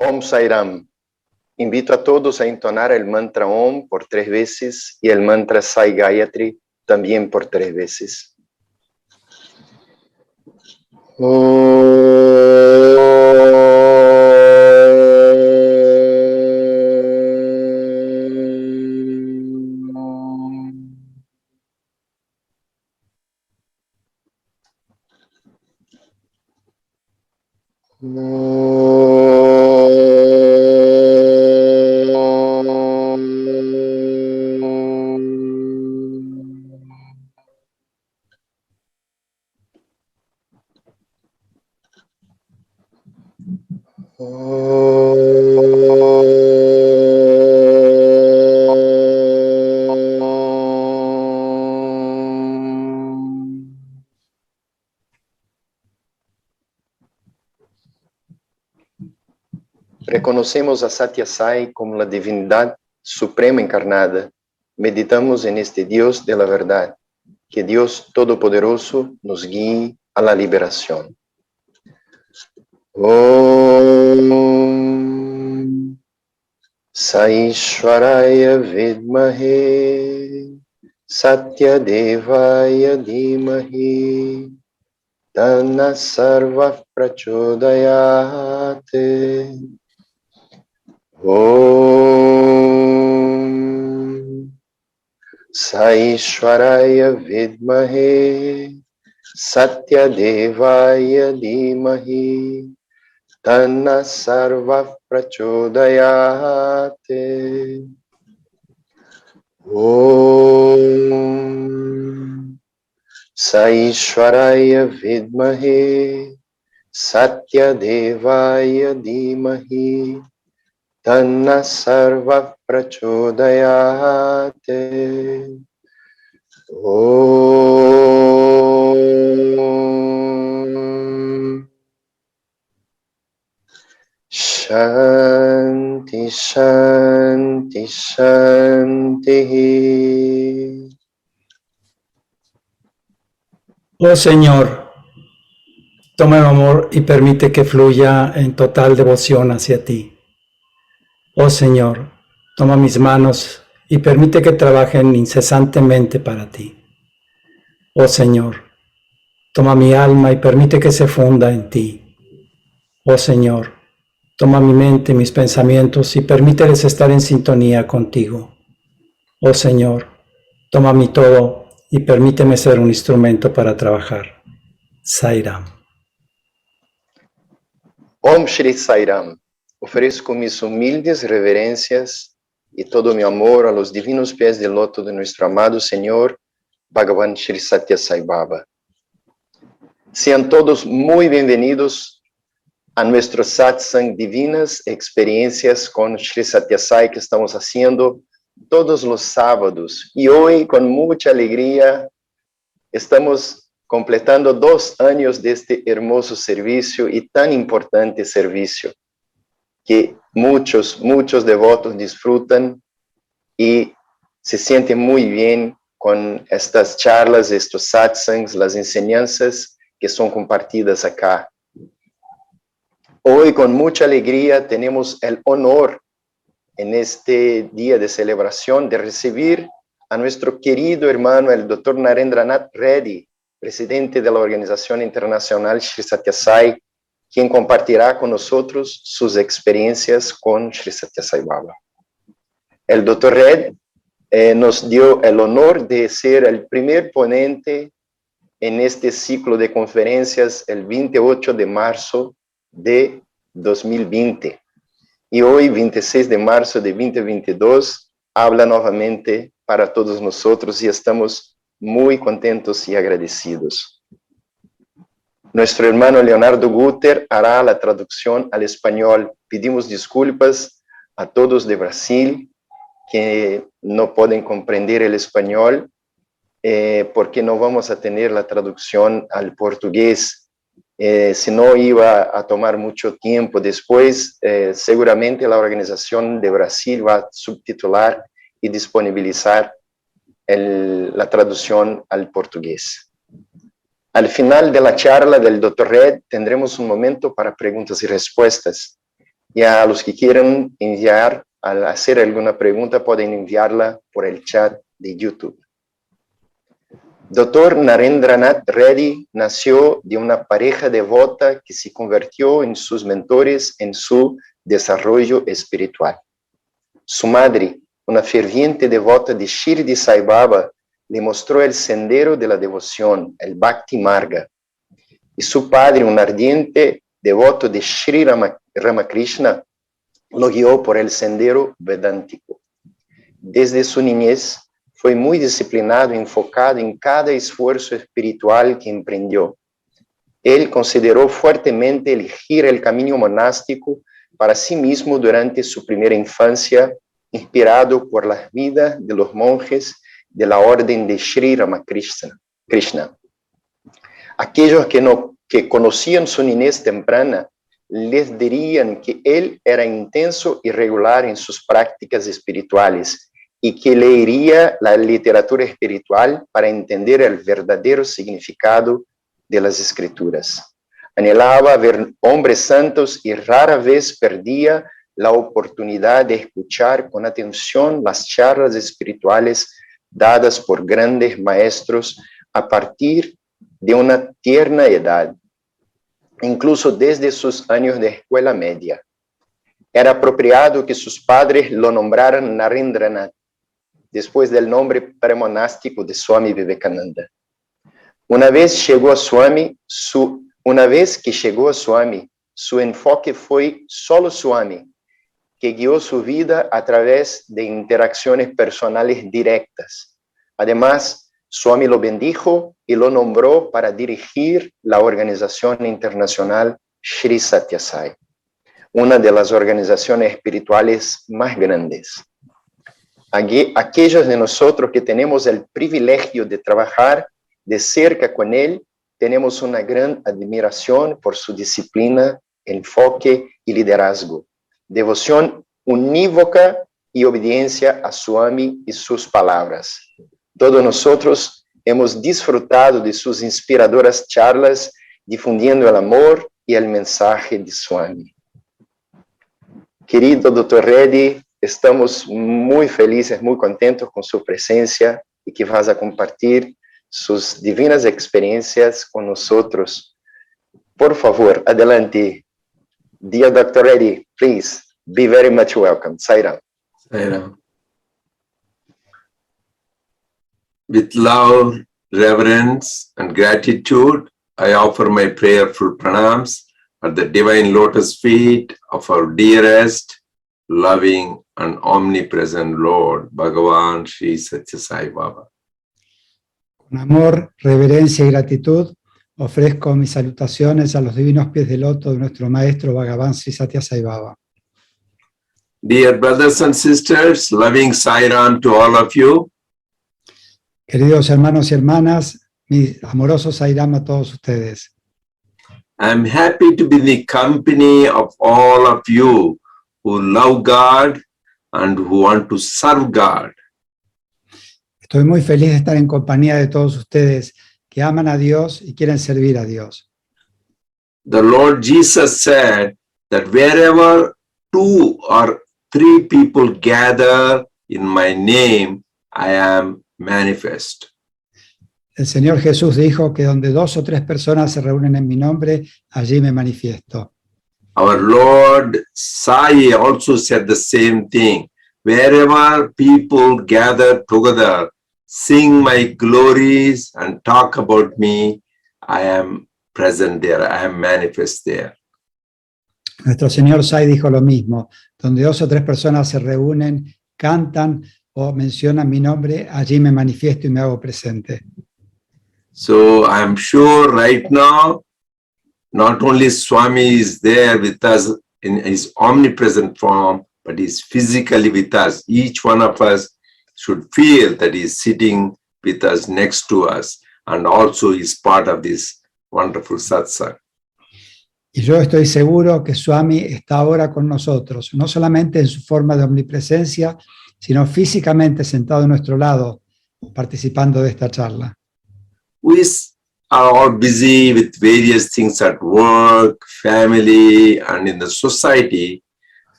Om Sairam. Invito a todos a entonar el mantra Om por 3 veces y el mantra Sai Gayatri también por 3 veces. Reconocemos a Sathya Sai como la divinidad suprema encarnada. Meditamos en este Dios de la verdad. Que Dios Todopoderoso nos guíe a la liberación. Om Saishwaraya Vidmahe Satya Devaya Dhimahi Tanna Sarva Prachodayate. Om Saishwaraya Vidmahe Satya Devaya Dhimahi Tanna Sarva Prachodayate. Om Saishwaraya Vidmahe Satya Devaya Dhimahi Tanna Sarva Prachodayate. Om Shanti Shanti Shanti. Oh Señor, toma mi amor y permite que fluya en total devoción hacia ti. Oh Señor, toma mis manos y permite que trabajen incesantemente para ti. Oh Señor, toma mi alma y permite que se funda en ti. Oh Señor, toma mi mente y mis pensamientos y permíteles estar en sintonía contigo. Oh Señor, toma mi todo y permíteme ser un instrumento para trabajar. Sairam. Om Sri Sairam. Ofrezco mis humildes reverencias y todo mi amor a los divinos pies del loto de nuestro amado Señor, Bhagavan Sri Sathya Sai Baba. Sean todos muy bienvenidos a nuestro satsang Divinas Experiências con Sri Sathya Sai que estamos haciendo todos los sábados. Y hoy, con mucha alegría, estamos completando 2 años de este hermoso servicio y tan importante servicio que muchos devotos disfrutan y se sienten muy bien con estas charlas, estos satsangs, las enseñanzas que son compartidas acá. Hoy, con mucha alegría, tenemos el honor en este día de celebración de recibir a nuestro querido hermano, el Dr. Narendranath Reddy, presidente de la Organización Internacional Sri Sathya Sai, quien compartirá con nosotros sus experiencias con Sri Sathya Sai Baba. El Dr. Reddy nos dio el honor de ser el primer ponente en este ciclo de conferencias el 28 de marzo de 2020. Y hoy, 26 de marzo de 2022, habla nuevamente para todos nosotros y estamos muy contentos y agradecidos. Nuestro hermano Leonardo Guter hará la traducción al español. Pedimos disculpas a todos de Brasil que no pueden comprender el español porque no vamos a tener la traducción al portugués. Si no, iba a tomar mucho tiempo. Después, seguramente la organización de Brasil va a subtitular y disponibilizar la traducción al portugués. Al final de la charla del Dr. Red tendremos un momento para preguntas y respuestas. Y a los que quieran enviar, al hacer alguna pregunta, pueden enviarla por el chat de YouTube. Dr. Narendranath Reddy nació de una pareja devota que se convirtió en sus mentores en su desarrollo espiritual. Su madre, una ferviente devota de Shirdi Sai Baba, le mostró el sendero de la devoción, el Bhakti Marga. Y su padre, un ardiente devoto de Sri Ramakrishna, lo guió por el sendero vedántico. Desde su niñez, fue muy disciplinado y enfocado en cada esfuerzo espiritual que emprendió. Él consideró fuertemente elegir el camino monástico para sí mismo durante su primera infancia, inspirado por las vidas de los monjes de la orden de Sri Ramakrishna. Aquellos que conocían su niñez temprana les dirían que él era intenso y regular en sus prácticas espirituales y que leería la literatura espiritual para entender el verdadero significado de las escrituras. Anhelaba ver hombres santos y rara vez perdía la oportunidad de escuchar con atención las charlas espirituales dadas por grandes maestros a partir de una tierna edad, incluso desde sus años de escuela media. Era apropiado que sus padres lo nombraran Narendranath, después del nombre premonástico de Swami Vivekananda. Una vez que llegó a Swami, su enfoque fue solo Swami, que guió su vida a través de interacciones personales directas. Además, Swami lo bendijo y lo nombró para dirigir la Organización Internacional Sri Sathya Sai, una de las organizaciones espirituales más grandes. Aquellos de nosotros que tenemos el privilegio de trabajar de cerca con él, tenemos una gran admiración por su disciplina, enfoque y liderazgo, devoción unívoca y obediencia a Swami y sus palabras. Todos nosotros hemos disfrutado de sus inspiradoras charlas, difundiendo el amor y el mensaje de Swami. Querido Dr. Reddy, estamos muy felices, muy contentos con su presencia y que vas a compartir sus divinas experiencias con nosotros. Por favor, adelante. Dear Dr. Reddy, please be very much welcome. Sairam. Sairam. With love, reverence, and gratitude, I offer my prayerful pranams at the divine lotus feet of our dearest, loving, and omnipresent Lord, Bhagavan Sri Sathya Sai Baba. Con amor, reverencia y gratitud, ofrezco mis salutaciones a los divinos pies de loto de nuestro maestro Bhagavan Sri Sathya Sai Baba. Dear brothers and sisters, loving Sairam to all of you. Queridos hermanos y hermanas, mis amorosos Sairam a todos ustedes. I'm happy to be in the company of all of you who love God and who want to serve God. Estoy muy feliz de estar en compañía de todos ustedes que aman a Dios y quieren servir a Dios. The Lord Jesus said that wherever 2 or 3 people gather in my name, I am manifest. El Señor Jesús dijo que donde 2 o 3 personas se reúnen en mi nombre, allí me manifiesto. Our Lord Sai also said the same thing. Wherever people gather together, sing my glories and talk about me, I am present there, I am manifest there. Nuestro Señor Sai dijo lo mismo. Donde 2 o 3 personas se reúnen, cantan o mencionan mi nombre, allí me manifiesto y me hago presente. So I am sure right now, not only Swami is there with us in his omnipresent form, but he's physically with us. Each one of us should feel that he's sitting with us next to us, and also is part of this wonderful satsang. Y yo estoy seguro que Swami está ahora con nosotros, no solamente en su forma de omnipresencia, sino físicamente sentado a nuestro lado, participando de esta charla. We are all busy with various things at work, family, and in the society,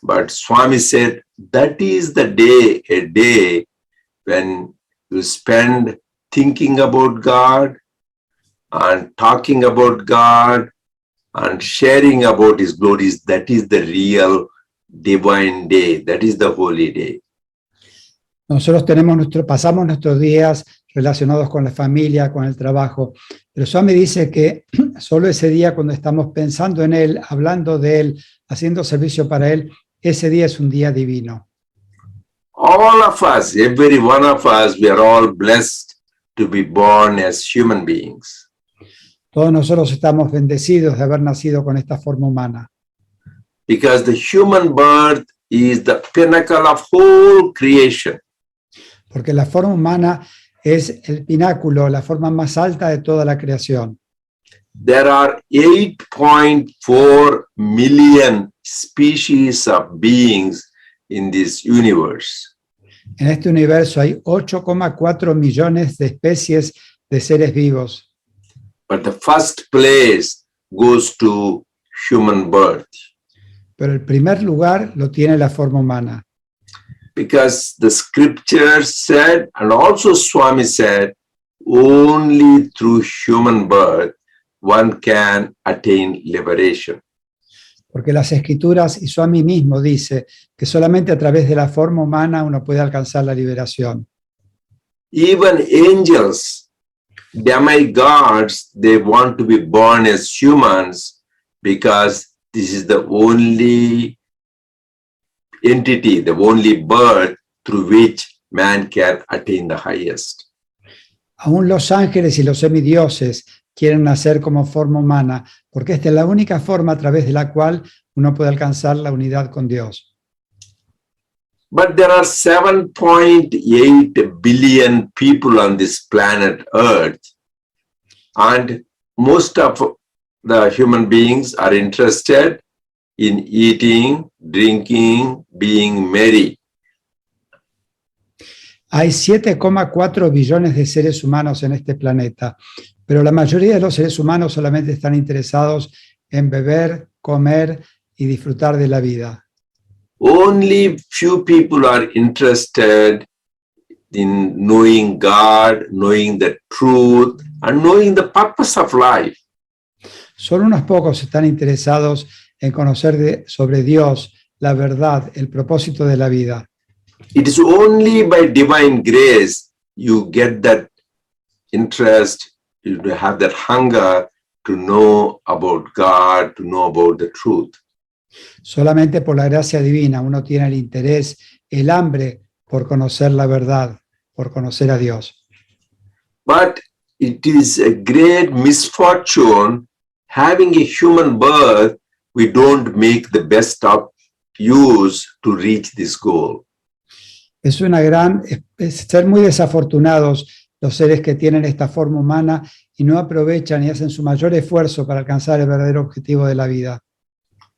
But Swami said, that is the day, a day when you spend thinking about God and talking about God and sharing about His glories. That is the real divine day. That is the holy day. Nosotros pasamos nuestros días relacionados con la familia, con el trabajo, pero Swami dice que solo ese día cuando estamos pensando en Él, hablando de Él, haciendo servicio para Él, ese día es un día divino. All of us, every one of us, we are all blessed to be born as human beings. Todos nosotros estamos bendecidos de haber nacido con esta forma humana. Because the human birth is the pinnacle of whole creation. Porque la forma humana es el pináculo, la forma más alta de toda la creación. There are 8.4 million species of beings in this universe. En este universo hay 8,4 millones de especies de seres vivos. But the first place goes to human birth. Pero el primer lugar lo tiene la forma humana. Because the scripture said, and also Swami said, only through human birth one can attain liberation. Porque las escrituras y Swami mismo dice que solamente a través de la forma humana uno puede alcanzar la liberación. Even angels, demigods, they want to be born as humans because this is the only entity, the only birth through which man can attain the highest. Aún los ángeles y los semidioses quieren nacer como forma humana, porque esta es la única forma a través de la cual uno puede alcanzar la unidad con Dios. But there are 7.8 billion people on this planet Earth, and most of the human beings are interested in eating, drinking, being merry. Hay 7,4 billones de seres humanos en este planeta, pero la mayoría de los seres humanos solamente están interesados en beber, comer y disfrutar de la vida. Only few people are interested in knowing God, knowing the truth, and knowing the purpose of life. Solo unos pocos están interesados en conocer sobre Dios, la verdad, el propósito de la vida. It is only by divine grace you get that interest, you have that hunger to know about God, to know about the truth. Solamente por la gracia divina uno tiene el interés, el hambre por conocer la verdad, por conocer a Dios. But it is a great misfortune having a human birth, we don't make the best of use to reach this goal. Es ser muy desafortunados los seres que tienen esta forma humana y no aprovechan y hacen su mayor esfuerzo para alcanzar el verdadero objetivo de la vida.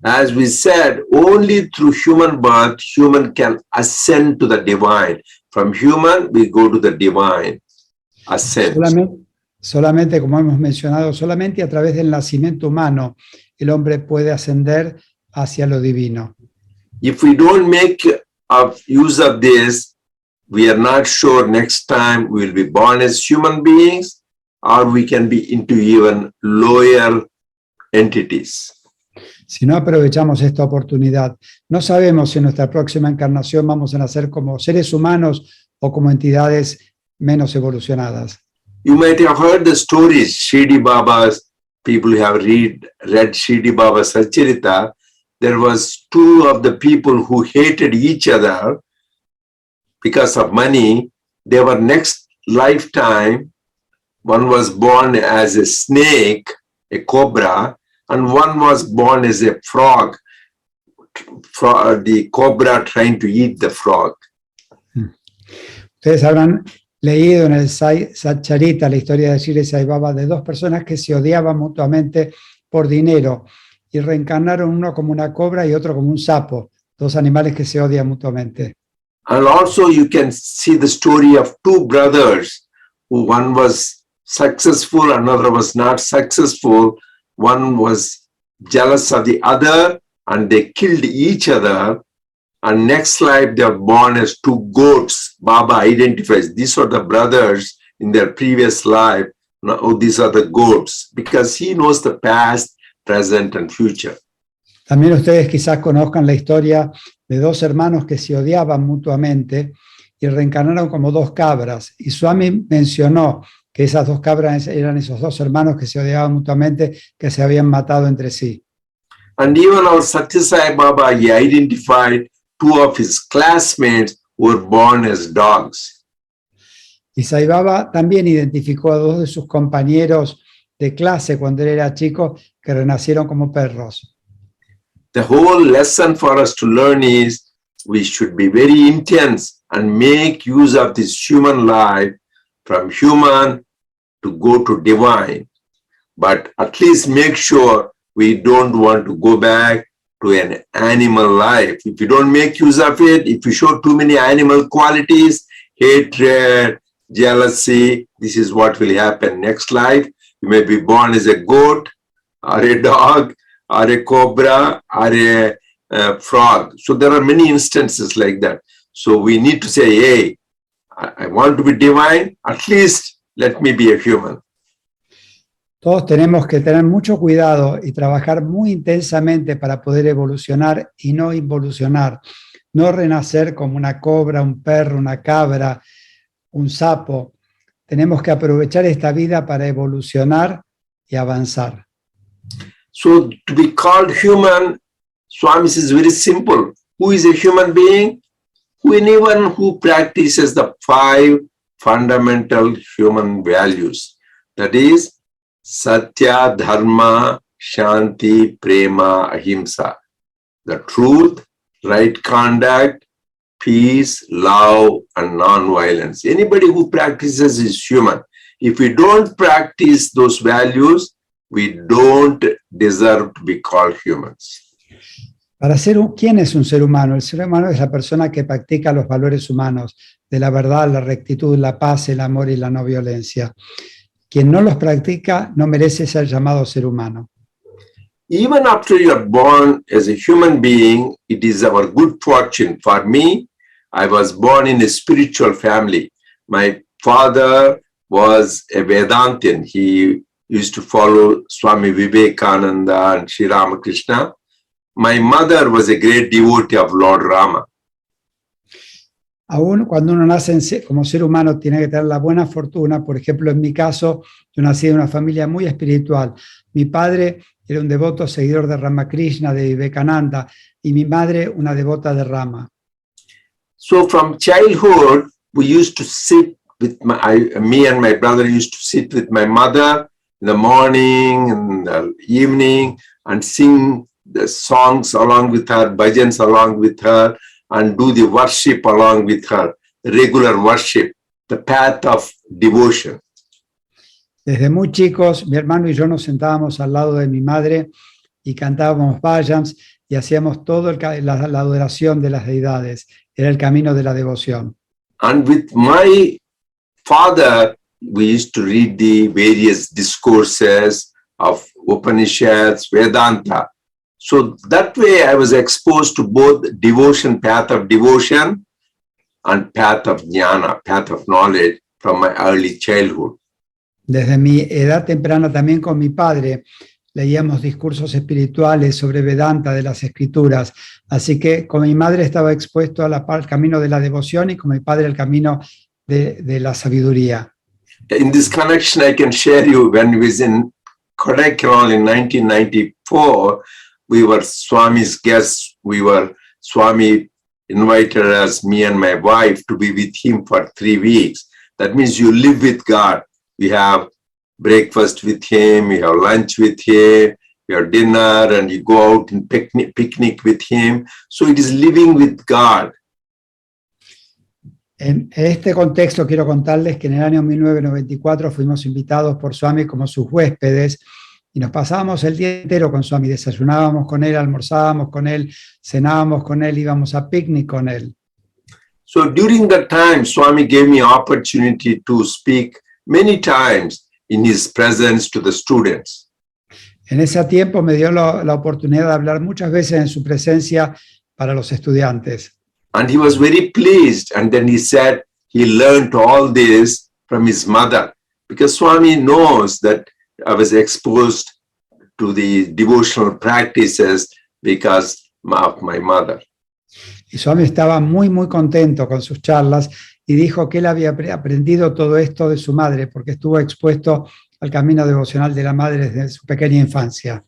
As we said, only through human birth, human can ascend to the divine. From human, we go to the divine. Ascent. Solamente, como hemos mencionado, solamente a través del nacimiento humano el hombre puede ascender hacia lo divino. If we don't make use of this, we are not sure next time we will be born as human beings or we can be into even lower entities. Si no aprovechamos esta oportunidad, no sabemos si en nuestra próxima encarnación vamos a nacer como seres humanos o como entidades menos evolucionadas. You might have heard the stories, Shirdi Baba's, people who have read Shirdi Baba's Satcharita. There was two of the people who hated each other because of money. They were next lifetime, one was born as a snake, a cobra, and one was born as a frog, the cobra trying to eat the frog. Ustedes habrán leído en el Satcharita la historia de Sri Sai Baba de dos personas que se odiaban mutuamente por dinero y reencarnaron uno como una cobra y otro como un sapo, dos animales que se odian mutuamente. And also you can see the story of two brothers, who one was successful, another was not successful. One was jealous of the other and they killed each other And next life, they are born as two goats. Baba identifies these are the brothers in their previous life. Now these are the goats, because he knows the past, present, and future. También ustedes quizás conozcan la historia de dos hermanos que se odiaban mutuamente y reencarnaron como dos cabras. Y Swami mencionó que esas dos cabras eran esos dos hermanos que se odiaban mutuamente, que se habían matado entre sí. And even our Sathya Sai Baba, he identified two of his classmates who were born as dogs. Y Sai Baba también identificó a dos de sus compañeros de clase cuando él era chico que renacieron como perros. The whole lesson for us to learn is we should be very intense and make use of this human life from human to go to divine. But at least make sure we don't want to go back to an animal life. If you don't make use of it, if you show too many animal qualities, hatred, jealousy, this is what will happen next life. You may be born as a goat or a dog or a cobra or a frog. So there are many instances like that. So we need to say, hey, I want to be divine, at least let me be a human. Todos tenemos que tener mucho cuidado y trabajar muy intensamente para poder evolucionar y no involucionar, no renacer como una cobra, un perro, una cabra, un sapo. Tenemos que aprovechar esta vida para evolucionar y avanzar. So to be called human, Swami says very simple. Who is a human being? Anyone who practices the 5 fundamental human values. That is, Satya, Dharma, Shanti, Prema, Ahimsa. The truth, right conduct, peace, love, and non-violence. Anybody who practices is human. If we don't practice those values, we don't deserve to be called humans. Para ¿quién es un ser humano? El ser humano es la persona que practica los valores humanos, de la verdad, la rectitud, la paz, el amor y la no violencia. Quien no los practica no merece ser llamado ser humano. Even after you are born as a human being, it is our good fortune. For me, I was born in a spiritual family. My father was a Vedantin. He used to follow Swami Vivekananda and Sri Ramakrishna. My mother was a great devotee of Lord Rama. Aún cuando uno nace como ser humano tiene que tener la buena fortuna. Por ejemplo, en mi caso, yo nací en una familia muy espiritual. Mi padre era un devoto seguidor de Ramakrishna, de Vivekananda, y mi madre una devota de Rama. So from childhood, we used to sit with me and my brother used to sit with my mother in the morning and the evening and sing the songs along with her, bhajans along with her, and do the worship along with her, regular worship, the path of devotion. Desde muy chicos, mi hermano y yo nos sentábamos al lado de mi madre y cantábamos bhajans y hacíamos toda la adoración de las deidades. Era el camino de la devoción. And with my father, we used to read the various discourses of Upanishads, Vedanta. So that way I was exposed to both devotion, path of devotion, and path of jnana, path of knowledge from my early childhood. Desde mi edad temprana también con mi padre leíamos discursos espirituales sobre Vedanta de las escrituras. Así que con mi madre estaba expuesto al camino de la devoción y con mi padre al camino de la sabiduría. In this connection, I can share you when we was in Kodaikanal in 1994, we were Swami's guests. Swami invited us, me and my wife, to be with him for 3 weeks. That means you live with God. We have breakfast with him, we have lunch with him, we have dinner, and you go out and picnic with him. So it is living with God. En este contexto quiero contarles que en el año 1994 fuimos invitados por Swami como sus huéspedes y nos pasábamos el día entero con Swami, desayunábamos con él, almorzábamos con él, cenábamos con él, íbamos a picnic con él. So during that time, Swami gave me opportunity to speak many times in his presence to the students. En ese tiempo me dio la oportunidad de hablar muchas veces en su presencia para los estudiantes. And he was very pleased. And then he said he learned all this from his mother, because Swami knows that I was exposed to the devotional practices because of my mother. Y Swami estaba muy contento con sus charlas y dijo que él había aprendido todo esto de su madre porque estuvo expuesto al camino devocional de la madre desde su pequeña infancia.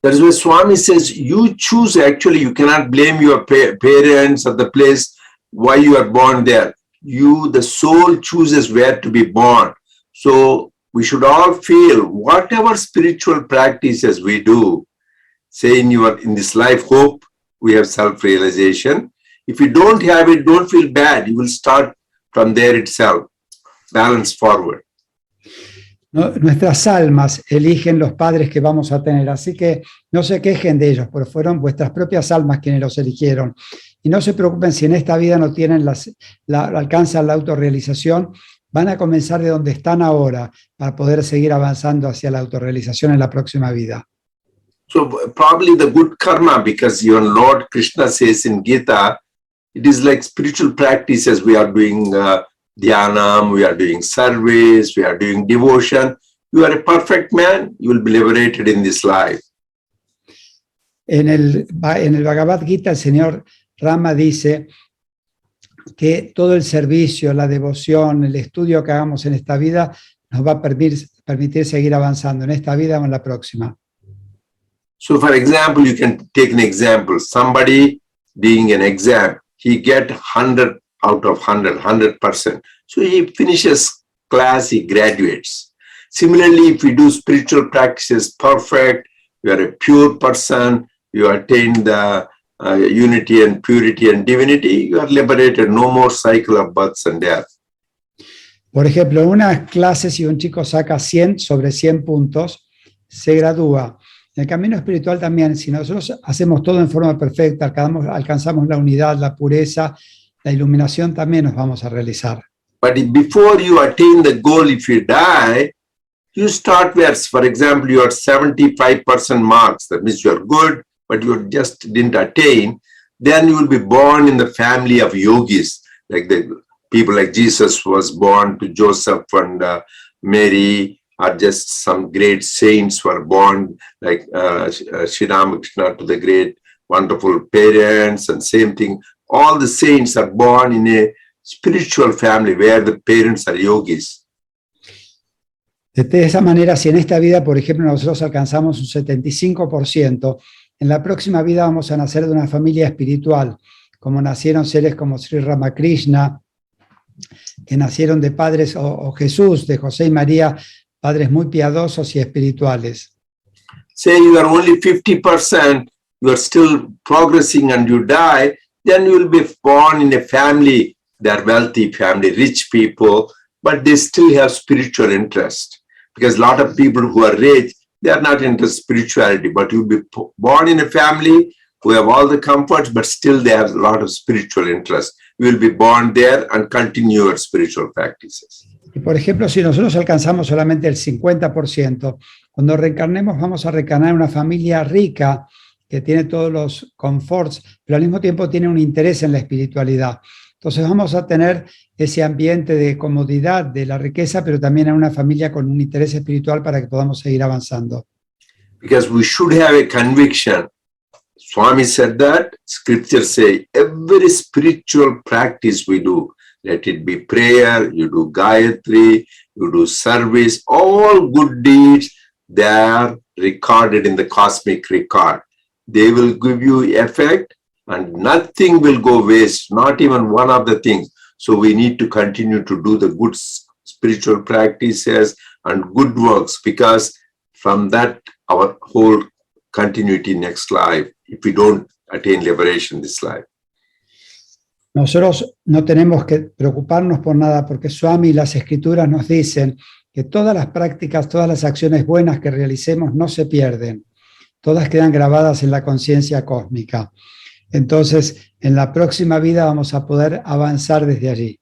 That's why Swami says you choose. Actually, you cannot blame your parents or the place why you are born there. You, the soul, chooses where to be born. So we should all feel whatever spiritual practices we do, say in this life, hope we have self-realization. If you don't have it, don't feel bad. You will start from there itself, balance forward. Nuestras almas eligen los padres que vamos a tener, así que no se quejen de ellos, porque fueron vuestras propias almas quienes los eligieron. Y no se preocupen si en esta vida no tienen alcanzan la autorrealización, van a comenzar de donde están ahora para poder seguir avanzando hacia la autorrealización en la próxima vida. So probably the good karma, because your Lord Krishna says in Gita, it is like spiritual practices. We are doing dhyanam, we are doing service, we are doing devotion. You are a perfect man, you will be liberated in this life. En el Bhagavad Gita, el señor Rama dice que todo el servicio, la devoción, el estudio que hagamos en esta vida nos va a permitir seguir avanzando en esta vida o en la próxima. So for example, you can take an example. Somebody doing an exam, he get 100 out of 100, 100%. So he finishes class, he graduates. Similarly, if we do spiritual practices perfect, you are a pure person, you attain the unity and purity and divinity, you are liberated, no more cycle of births and death. Por ejemplo, en unas clases, si un chico saca 100 sobre 100 puntos, se gradúa. En el camino espiritual también, si nosotros hacemos todo en forma perfecta, alcanzamos la unidad, la pureza, la iluminación, también nos vamos a realizar. But before you attain the goal, if you die, you start where, for example, you are 75% marks, that means you are good, but you just didn't attain, then you will be born in the family of yogis, like the people like Jesus was born to Joseph and Mary, or just some great saints were born, like Sri Ramakrishna to the great wonderful parents, and same thing. All the saints are born in a spiritual family where the parents are yogis. De esa manera, si en esta vida, por ejemplo, nosotros alcanzamos un 75%, en la próxima vida vamos a nacer de una familia espiritual, como nacieron seres como Sri Ramakrishna, que nacieron de padres, o Jesús, de José y María, padres muy piadosos y espirituales. Say you are only 50%, you are still progressing and you die, then you will be born in a family, they are wealthy family, rich people, but they still have spiritual interest. Because a lot of people who are rich, they are not into spirituality, but you will be born in a family who have all the comforts, but still they have a lot of spiritual interest. You will be born there and continue your spiritual practices. Y por ejemplo, si nosotros alcanzamos solamente el 50%, cuando reencarnemos vamos a reencarnar en una familia rica que tiene todos los conforts, pero al mismo tiempo tiene un interés en la espiritualidad. Entonces vamos a tener ese ambiente de comodidad, de la riqueza, pero también en una familia con un interés espiritual para que podamos seguir avanzando. Because we should have a conviction. Swami said that, scriptures say, every spiritual practice we do, let it be prayer, you do Gayatri, you do service, all good deeds, they are recorded in the cosmic record. They will give you effect and nothing will go waste, not even one of the things. So we need to continue to do the good spiritual practices and good works, because from that our whole continuity next life, if we don't attain liberation this life. Nosotros no tenemos que preocuparnos por nada, porque Swami y las escrituras nos dicen que todas las prácticas, todas las acciones buenas que realicemos no se pierden. Todas quedan grabadas en la conciencia cósmica. Entonces, en la próxima vida vamos a poder avanzar desde allí.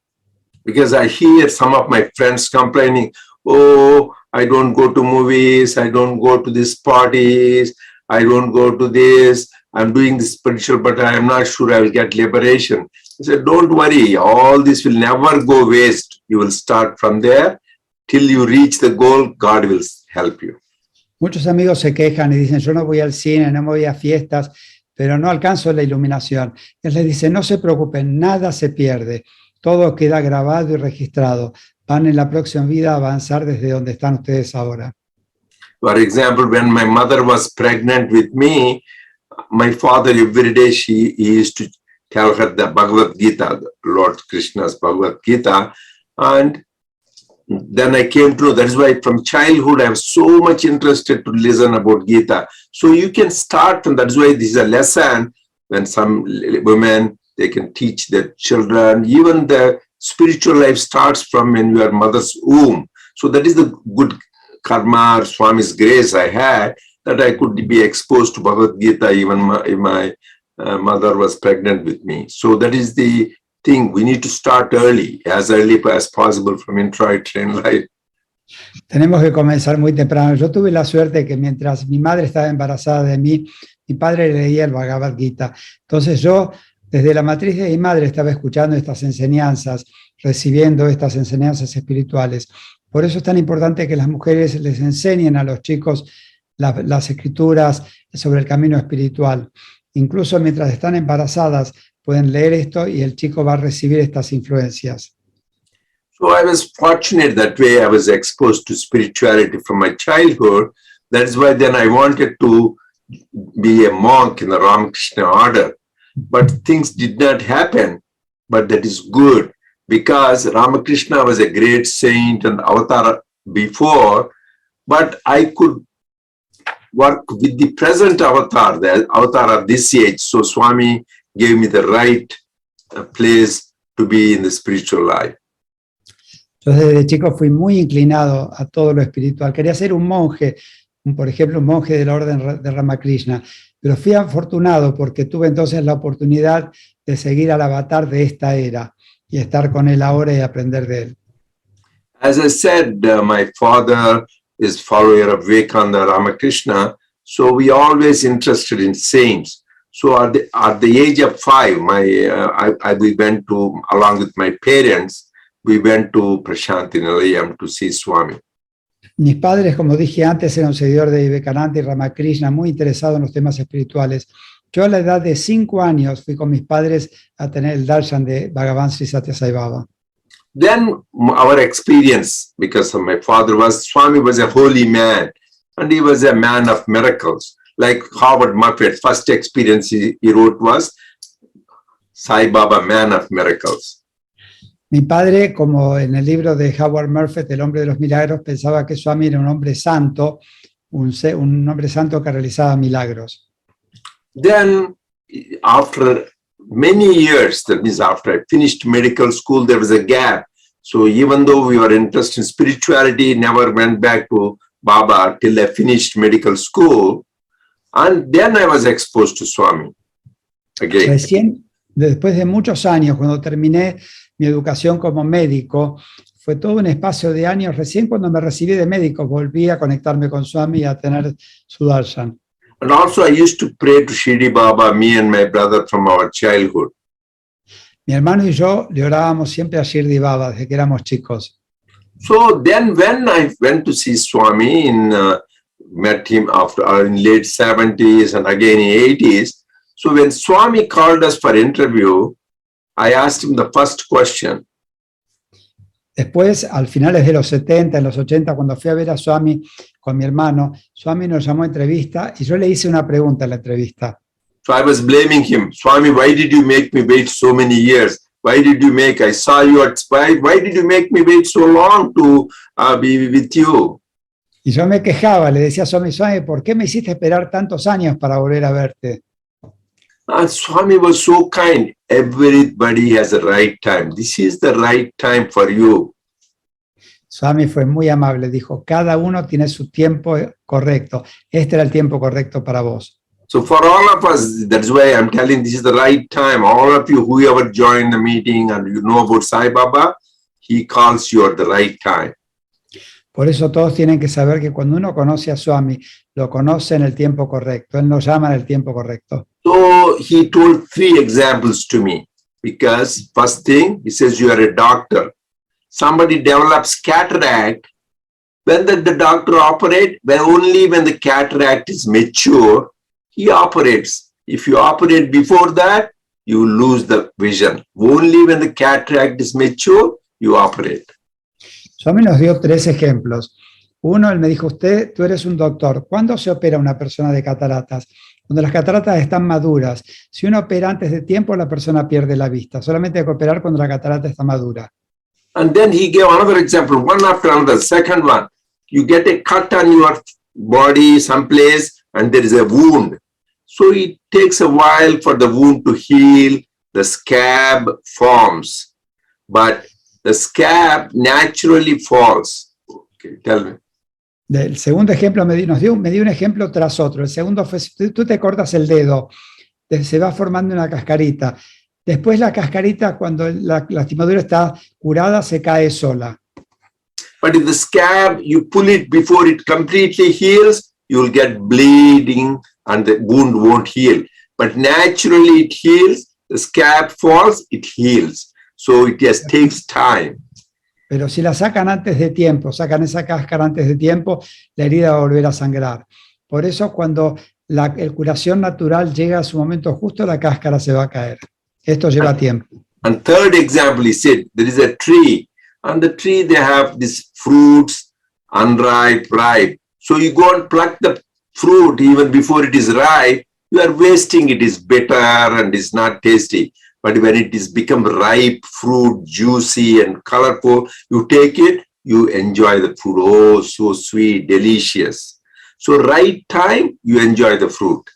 Because I hear some of my friends complaining, oh, I don't go to movies, I don't go to these parties, I don't go to this, I'm doing this spiritual, but I am not sure I will get liberation. He said, don't worry, all this will never go waste. You will start from there till you reach the goal. God will help you. Muchos amigos se quejan y dicen, yo no voy al cine, no voy a fiestas, pero no alcanzo la iluminación. Él les dice, no se preocupen, nada se pierde. Todo queda grabado y registrado. Van en la próxima vida a avanzar desde donde están ustedes ahora. For example, when my mother was pregnant with me, my father every day he used to tell her the Bhagavad Gita, Lord Krishna's Bhagavad Gita, and then I came to know that's why from childhood I was so much interested to listen about Gita. So you can start, and that's why this is a lesson when some women they can teach their children. Even the spiritual life starts from in your mother's womb. So that is the good karma or Swami's grace I had, that I could be exposed to Bhagavad Gita even if my mother was pregnant with me. So that is the thing. We need to start early as possible from intra-train life. Tenemos que comenzar muy temprano. Yo tuve la suerte que mientras mi madre estaba embarazada de mí, mi padre leía el Bhagavad Gita. Entonces yo, desde la matriz de mi madre, estaba escuchando estas enseñanzas, recibiendo estas enseñanzas espirituales. Por eso es tan importante que las mujeres les enseñen a los chicos las escrituras sobre el camino espiritual. Incluso mientras están embarazadas, pueden leer esto y el chico va a recibir estas influencias. So I was fortunate that way. I was exposed to spirituality from my childhood. That's why then I wanted to be a monk in the Ramakrishna order. But things did not happen. But that is good, because Ramakrishna was a great saint and avatar before, but I could work with the present avatar, the avatar of this age. So Swami gave me the right place to be in the spiritual life. Yo desde chico fui muy inclinado a todo lo espiritual. Quería ser un monje, por ejemplo, un monje de la orden de Ramakrishna, pero fui afortunado porque tuve entonces la oportunidad de seguir al avatar de esta era y estar con él ahora y aprender de él. As I said, my father is follower of Vivekananda Ramakrishna, so we always interested in saints. So at the age of 5, we went to, along with my parents, we went to Prasanthi Nilayam to see Swami. Mis padres, como dije antes, eran seguidores de Vivekananda y Ramakrishna, muy interesados en los temas espirituales. Yo a la edad de 5 años fui con mis padres a tener el darshan de Bhagavan Sri Sathya Sai Baba. Then our experience, because of my father, Swami was a holy man, and he was a man of miracles. Like Howard Murphy, first experience he wrote was Sai Baba, man of miracles. Mi padre, como en el libro de Howard Murphy, El hombre de los milagros, pensaba que Swami era un hombre santo, un hombre santo que realizaba milagros. Then, after many years, that means after I finished medical school, there was a gap. So even though we were interested in spirituality, never went back to Baba till I finished medical school. And then I was exposed to Swami again. Recién, después de muchos años, cuando terminé mi educación como médico, fue todo un espacio de años. Recién cuando me recibí de médico, volví a conectarme con Swami y a tener su darshan. And also I used to pray to Shirdi Baba, me and my brother from our childhood. Mi hermano y yo le orábamos siempre a Shirdi Baba desde que éramos chicos. So then when I went to see Swami, met him after in late 70s and again in 80s. So when Swami called us for interview, I asked him the first question. Después, al finales de los 70, en los 80, cuando fui a ver a Swami con mi hermano, Swami nos llamó a entrevista y yo le hice una pregunta en la entrevista. So I was blaming him. Swami, why did you make me wait so many years? Why did you make, I saw you at Spy, why did you make me wait so long to be with you? Y yo me quejaba, le decía a Swami, Swami, ¿por qué me hiciste esperar tantos años para volver a verte? And Swami was so kind. Everybody has a right time. This is the right time for you. Swami fue muy amable, dijo, cada uno tiene su tiempo correcto. Este era el tiempo correcto para vos. So for all of us, that's why I'm telling this is the right time. All of you, whoever joined the meeting and you know about Sai Baba, he calls you at the right time. Por eso todos tienen que saber que cuando uno conoce a Swami, lo conoce en el tiempo correcto. Él nos llama en el tiempo correcto. So So he told 3 examples to me, because first thing, he says, you are a doctor. Somebody develops cataract. When the doctor operates, only when the cataract is mature, he operates. If you operate before that, you lose the vision. Only when the cataract is mature, you operate. Swami nos dio 3 ejemplos. Uno, él me dijo, tú eres un doctor. ¿Cuándo se opera una persona de cataratas? Cuando las cataratas están maduras. Si uno opera antes de tiempo, la persona pierde la vista. Solamente hay que operar cuando la catarata está madura. And then he gave another example, one after another. Second one, you get a cut on your body someplace and there is a wound. So it takes a while for the wound to heal, the scab forms, but the scab naturally falls. Okay, tell me. El segundo ejemplo me dio un ejemplo tras otro. El segundo fue, tú te cortas el dedo, se va formando una cascarita. Después la cascarita, cuando la lastimadura está curada, se cae sola. But if the scab, you pull it before it completely heals, you will get bleeding and the wound won't heal. But naturally it heals, the scab falls, it heals. So it just takes time. Pero si la sacan antes de tiempo, sacan esa cáscara antes de tiempo, la herida va a volver a sangrar. Por eso cuando la curación natural llega a su momento justo, la cáscara se va a caer. Esto lleva tiempo. And third example, he said, there is a tree. On the tree, they have these fruits, unripe, ripe. So you go and pluck the fruit even before it is ripe, you are wasting it. Is bitter and is not tasty. But when it is become ripe fruit, juicy and colorful, you take it, you enjoy the fruit. Oh, so sweet, delicious. So right time, you enjoy the fruit.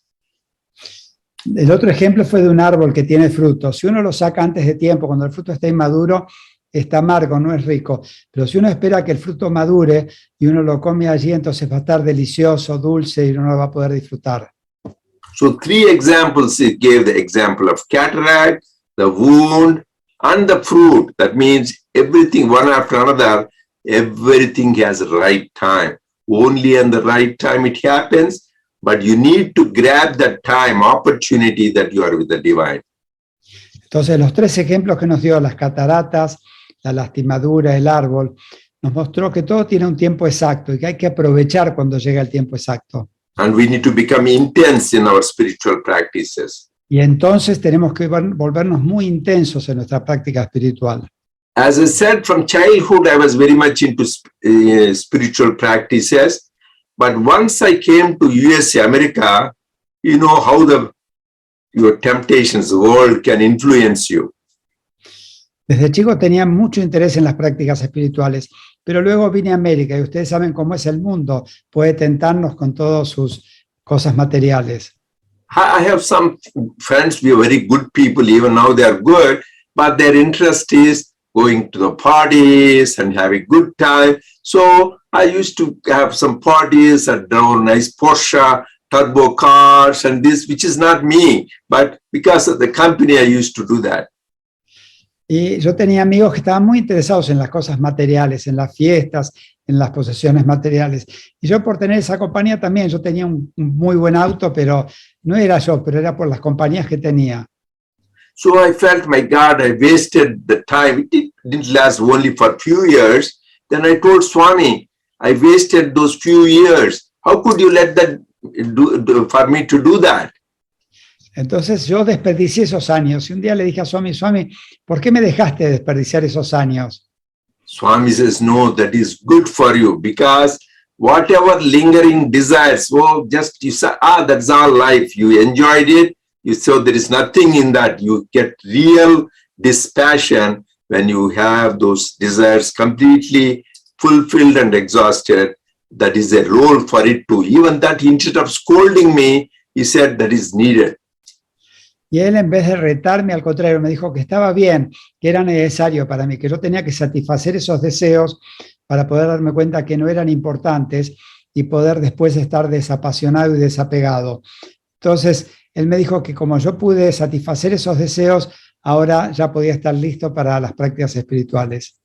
El otro ejemplo fue de un árbol que tiene frutos. Si uno lo saca antes de tiempo, cuando el fruto está inmaduro, está amargo, no es rico. Pero si uno espera que el fruto madure y uno lo come allí, entonces va a estar delicioso, dulce y uno lo va a poder disfrutar. So 3 examples, he gave the example of cataract, the wound, and the fruit. That means everything, one after another, everything has a right time. Only on the right time it happens. But you need to grab that time, opportunity that you are with the divine. Entonces, los 3 ejemplos que nos dio, las cataratas, la lastimadura, el árbol, nos mostró que todo tiene un tiempo exacto y que hay que aprovechar cuando llega el tiempo exacto. And we need to become intense in our spiritual practices. Y entonces tenemos que volvernos muy intensos en nuestra práctica espiritual. As I said, from childhood, I was very much into spiritual practices. But once I came to USA, America, you know how your temptations, the world can influence you. Desde chico tenía mucho interés en las prácticas espirituales, pero luego vine a América y ustedes saben cómo es el mundo, puede tentarnos con todas sus cosas materiales. I have some friends, we are very good people, even now they are good, but their interest is going to the parties and having good time. So I used to have some parties and nice Porsche, turbo cars and this, which is not me, but because of the company I used to do that. Y yo tenía amigos que estaban muy interesados en las cosas materiales, en las fiestas, en las posesiones materiales. Y yo por tener esa compañía también, yo tenía un muy buen auto, pero no era yo, pero era por las compañías que tenía. So I felt, my God, I wasted the time. It didn't last only for a few years. Then I told Swami, I wasted those few years. How could you let that for me to do that? Entonces yo desperdicié esos años y un día le dije a Swami, Swami, ¿por qué me dejaste desperdiciar esos años? Swami says, no, that is good for you because whatever lingering desires, well, just you say, that's our life. You enjoyed it. You saw there is nothing in that. You get real dispassion when you have those desires completely fulfilled and exhausted. That is a role for it too. Even that, instead of scolding me, he said that is needed. Y él, en vez de retarme, al contrario, me dijo que estaba bien, que era necesario para mí, que yo tenía que satisfacer esos deseos para poder darme cuenta que no eran importantes y poder después estar desapasionado y desapegado. Entonces, él me dijo que como yo pude satisfacer esos deseos, ahora ya podía estar listo para las prácticas espirituales.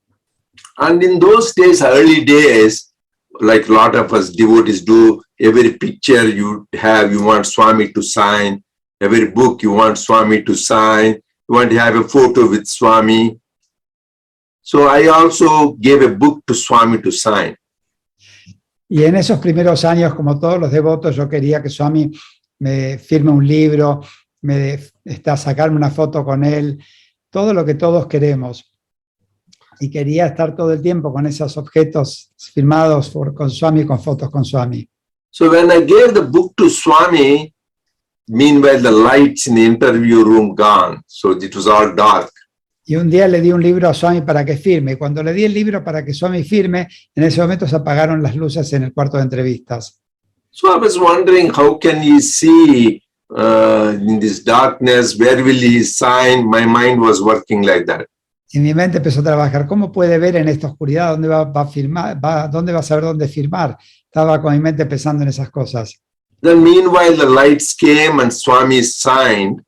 And in those days, early days, like a lot of us devotees do, every picture you have, you want Swami to sign. every book you want Swami to sign, you want to have a photo with Swami. So I also gave a book to Swami to sign. Y en esos primeros años, como todos los devotos, yo quería que Swami me firme un libro, sacarme una foto con él, todo lo que todos queremos. Y quería estar todo el tiempo con esos objetos firmados con Swami, con fotos con Swami. So when I gave the book to Swami, meanwhile the lights in the interview room gone, so it was all dark. Y un día le di un libro a Swami para que firme. Y cuando le di el libro para que Swami firme, en ese momento se apagaron las luces en el cuarto de entrevistas. So I was wondering, how can he see in this darkness, where will he sign? My mind was working like that. Y mi mente empezó a trabajar. ¿Cómo puede ver en esta oscuridad dónde va a firmar? ¿Dónde va a saber dónde firmar? Estaba con mi mente pensando en esas cosas. Then meanwhile the lights came and Swami signed.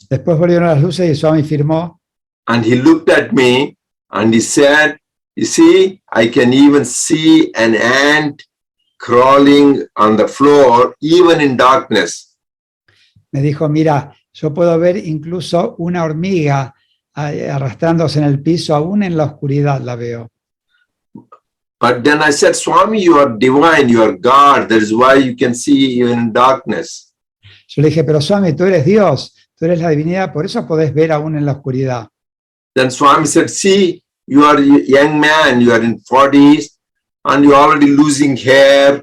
Después volvieron las luces y Swami firmó. And he looked at me and he said, you see, I can even see an ant crawling on the floor even in darkness. Me dijo, mira, yo puedo ver incluso una hormiga arrastrándose en el piso, aún en la oscuridad la veo. But then I said, Swami, you are divine, you are God. That is why you can see even in darkness. Yo le dije, pero Swami, tú eres Dios, tú eres la divinidad, por eso podés ver aún en la oscuridad. Then Swami said, see, you are a young man, you are in 40s, and you're already losing hair,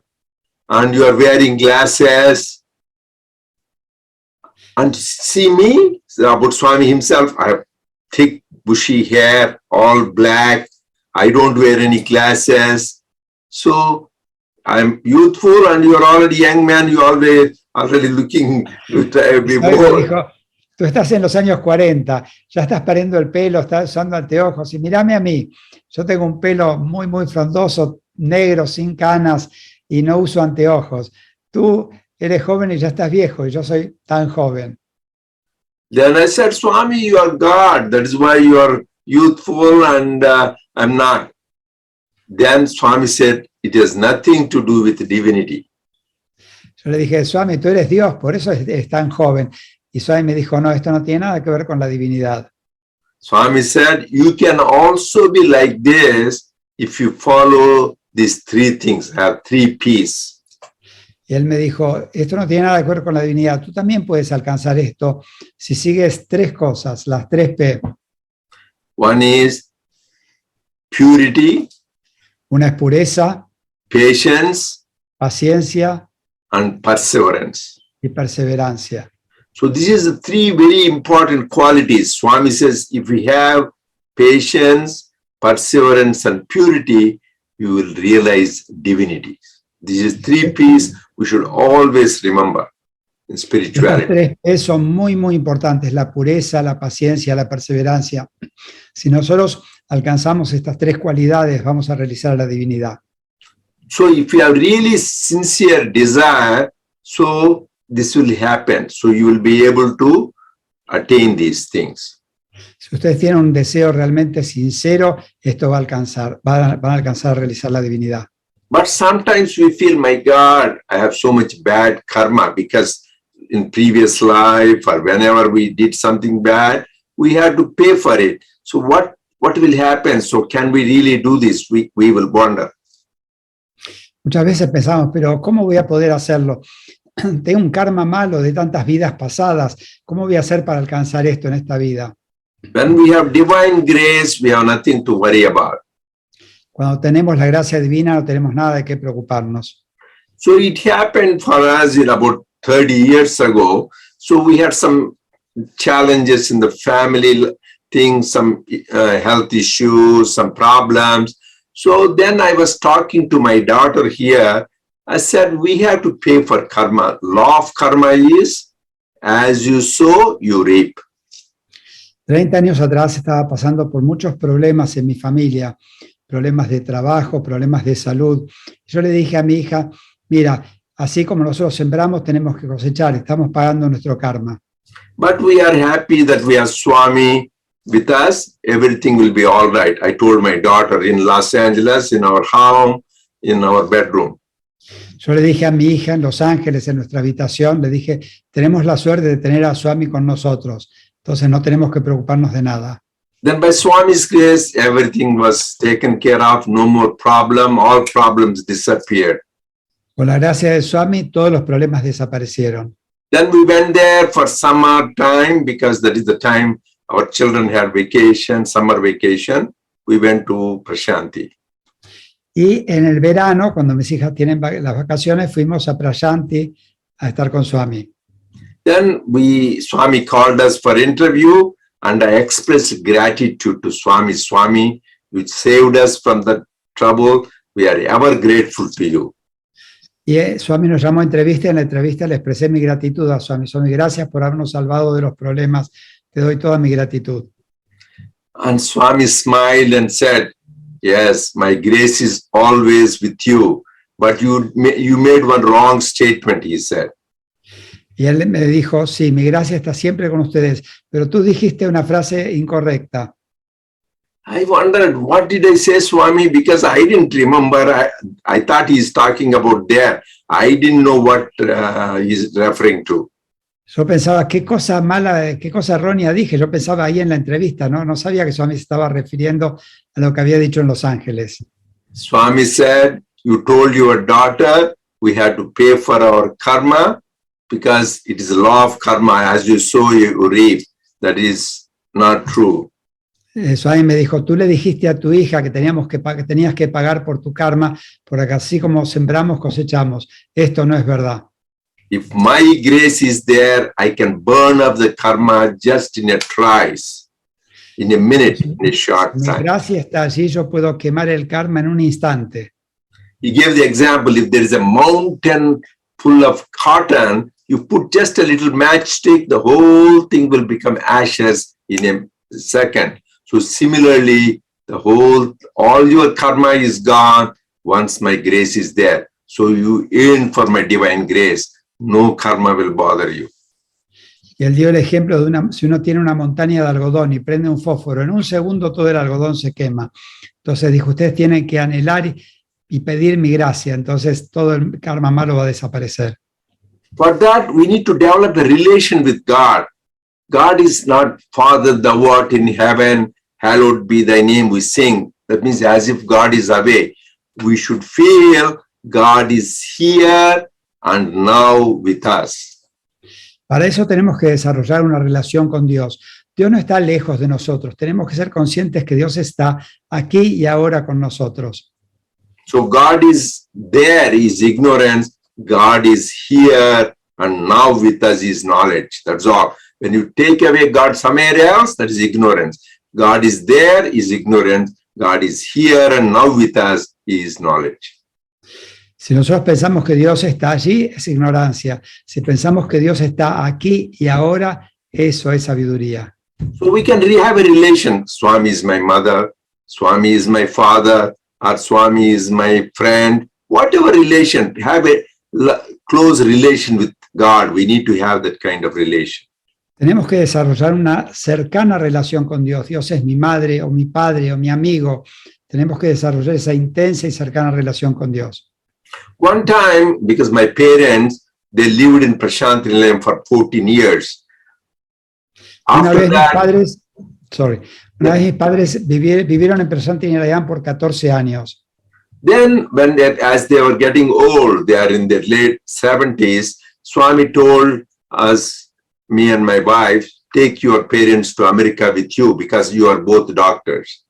and you are wearing glasses. And see me, about Swami himself, I have thick, bushy hair, all black. I don't wear any glasses. So I'm youthful, and you're already young man, you're already looking before. Tú estás en los años 40, ya estás perdiendo el pelo, estás usando anteojos, y mírame a mí, yo tengo un pelo muy, muy frondoso, negro, sin canas, y no uso anteojos. Tú eres joven y ya estás viejo, y yo soy tan joven. Then I said, Swami, you are God, that is why you are youthful, and I'm not. Then Swami said, it has nothing to do with divinity. Yo le dije, Swami, tú eres Dios, por eso eres tan joven. Y Swami me dijo, no, esto no tiene nada que ver con la divinidad. Swami said, you can also be like this if you follow these three things, have 3 P's. Y él me dijo, esto no tiene nada que ver con la divinidad. Tú también puedes alcanzar esto si sigues 3 cosas, las 3 P. One is purity. Una es pureza, Patience, paciencia and perseverance. y perseverancia. So this is the 3 very important qualities. Swami says, if we have patience, perseverance, and purity, you will realize divinity. These 3 P's we should always remember in spirituality. Estas 3 P son muy, muy importantes, la pureza, la paciencia, la perseverancia. Si nosotros alcanzamos estas 3 cualidades, vamos a realizar la divinidad. So if you have really sincere desire, so this will happen. So you will be able to attain these things. Si ustedes tienen un deseo realmente sincero, esto va a alcanzar, van a alcanzar a realizar la divinidad. But sometimes we feel, my God, I have so much bad karma because in previous life or whenever we did something bad, we had to pay for it. So what will happen? So can we really do this? We will wonder. Muchas veces pensamos, pero ¿cómo voy a poder hacerlo? Tengo un karma malo de tantas vidas pasadas. ¿Cómo voy a hacer para alcanzar esto en esta vida? When we have divine grace, we have nothing to worry about. Cuando tenemos la gracia divina, no tenemos nada de qué preocuparnos. So it happened for us in about 30 years ago. So we had some challenges in the family things, some health issues, some problems. So then I was talking to my daughter here. I said, we have to pay for karma. Law of karma is, as you sow, you reap. 30 años atrás estaba pasando por muchos problemas en mi familia, problemas de trabajo, problemas de salud. Yo le dije a mi hija, mira, así como nosotros sembramos, tenemos que cosechar, estamos pagando nuestro karma. But we are happy that we have Swami with us. Everything will be all right. I told my daughter in Los Angeles, in our home, in our bedroom. Yo le dije a mi hija en Los Ángeles, en nuestra habitación, le dije, tenemos la suerte de tener a Swami con nosotros, entonces no tenemos que preocuparnos de nada. Then by Swami's grace, everything was taken care of, no more problem, all problems disappeared. Con la gracia de Swami, todos los problemas desaparecieron. Then we went there for summer time because that is the time our children had vacation, summer vacation. We went to Prashanti. Y en el verano, cuando mis hijas tienen las vacaciones, fuimos a Prashanti a estar con Swami. Then Swami called us for interview, and I expressed gratitude to Swami. Swami, which saved us from the trouble. We are ever grateful to you. Y Swami nos llamó a entrevista, y en la entrevista le expresé mi gratitud a Swami. Swami, gracias por habernos salvado de los problemas. Te doy toda mi gratitud. And Swami smiled and said, yes, my grace is always with you, but you made one wrong statement, he said. Y él me dijo, sí, mi gracia está siempre con ustedes, pero tú dijiste una frase incorrecta. I wondered, what did I say, Swami? Because I didn't remember. I thought he's talking about there. I didn't know what he's referring to. Yo pensaba, qué cosa mala, qué cosa errónea dije. Yo pensaba ahí en la entrevista, ¿no? No sabía que Swami se estaba refiriendo a lo que había dicho en Los Ángeles. Swami said, you told your daughter we had to pay for our karma because it is a law of karma. As you sow, you reap. That is not true. Swami me dijo, tú le dijiste a tu hija que tenías que pagar por tu karma, porque así como sembramos, cosechamos. Esto no es verdad. If my grace is there, I can burn up the karma just in a trice, in a minute, in a short Mi time. gracia está allí, yo puedo quemar el karma en un instante. He gave the example, if there is a mountain full of cotton, you put just a little matchstick, the whole thing will become ashes in a second. So similarly, all your karma is gone once my grace is there. So you yearn for my divine grace. No karma will bother you. Y él dio el ejemplo de si uno tiene una montaña de algodón y prende un fósforo, en un segundo todo el algodón se quema. Entonces dijo, ustedes tienen que anhelar y pedir mi gracia, entonces todo el karma malo va a desaparecer. For that, we need to develop a relation with God. God is not Father, thou art in heaven, hallowed be thy name, we sing. That means as if God is away. We should feel God is here and now with us. Para eso tenemos que desarrollar una relación con Dios. Dios no está lejos de nosotros. Tenemos que ser conscientes que Dios está aquí y ahora con nosotros. So God is there, is ignorance. God is here and now with us is knowledge. That's all. When you take away God somewhere else, that is ignorance. God is there, is ignorance. God is here and now with us is knowledge. Si nosotros pensamos que Dios está allí, es ignorancia. Si pensamos que Dios está aquí y ahora, eso es sabiduría. So we can have a relation. Swami is my mother, Swami is my father, or Swami is my friend. Whatever relation, have a close relation with God. We need to have that kind of relation. Tenemos que desarrollar una cercana relación con Dios. Dios es mi madre o mi padre o mi amigo. Tenemos que desarrollar esa intensa y cercana relación con Dios. One time, because my parents, they lived in Prashanti Nilayam for 14 years. Una vez mis padres vivieron en Prashanti Nilayam por 14 años. Then, as they were getting old, they are in their late 70s, Swami told us, me and my wife, take your parents to America with you because you are both doctors.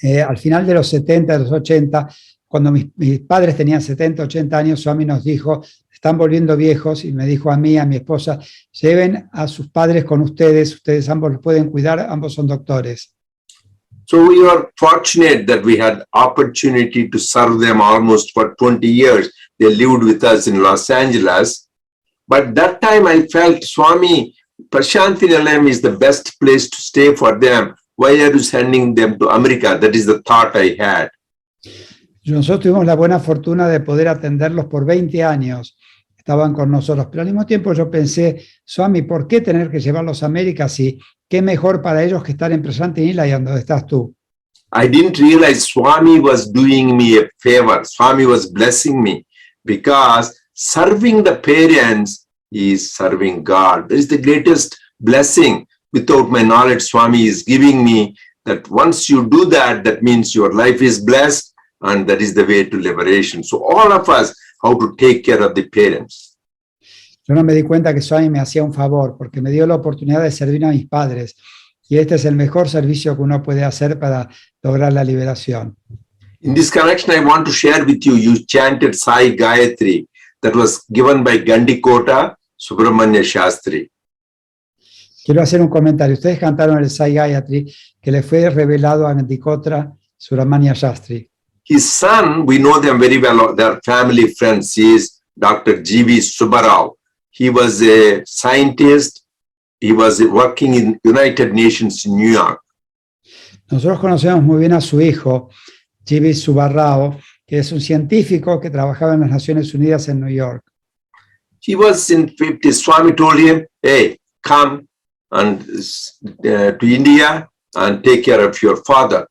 Al final de los 70, de los 80, cuando mis padres tenían 70, 80 años, Swami nos dijo, están volviendo viejos, y me dijo a mí, a mi esposa, lleven a sus padres con ustedes ambos los pueden cuidar, ambos son doctores. So we were fortunate that we had opportunity to serve them almost for 20 years. They lived with us in Los Angeles. But that time I felt, Swami, Prashanti Nilayam is the best place to stay for them. Why are you sending them to America? That is the thought I had. Nosotros tuvimos la buena fortuna de poder atenderlos por 20 años. Estaban con nosotros. Pero al mismo tiempo yo pensé, Swami, ¿por qué tener que llevarlos a América si qué mejor para ellos que estar en Prashanti Nilayam, donde estás tú? I didn't realize Swami was doing me a favor. Swami was blessing me because serving the parents is serving God. That is the greatest blessing. Without my knowledge, Swami is giving me that once you do that, that means your life is blessed, and that is the way to liberation. So all of us, how to take care of the parents. Yo no me di cuenta que Swami me hacía un favor porque me dio la oportunidad de servir a mis padres. Y este es el mejor servicio que uno puede hacer para lograr la liberación. In this connection, I want to share with you, you chanted Sai Gayatri that was given by Gandikota Subramanya Shastri. Quiero hacer un comentario. Ustedes cantaron el Sai Gayatri que le fue revelado a Gandikota Subramanya Shastri. His son, we know them very well, their family friends, he is Dr. G.V. Subbarao. He was a scientist. He was working in United Nations in New York. Nosotros conocemos muy bien a su hijo, G.V. Subbarao, que es un científico que trabajaba en las Naciones Unidas en New York. He was in 50s. Swami told him, hey, come and to India and take care of your father.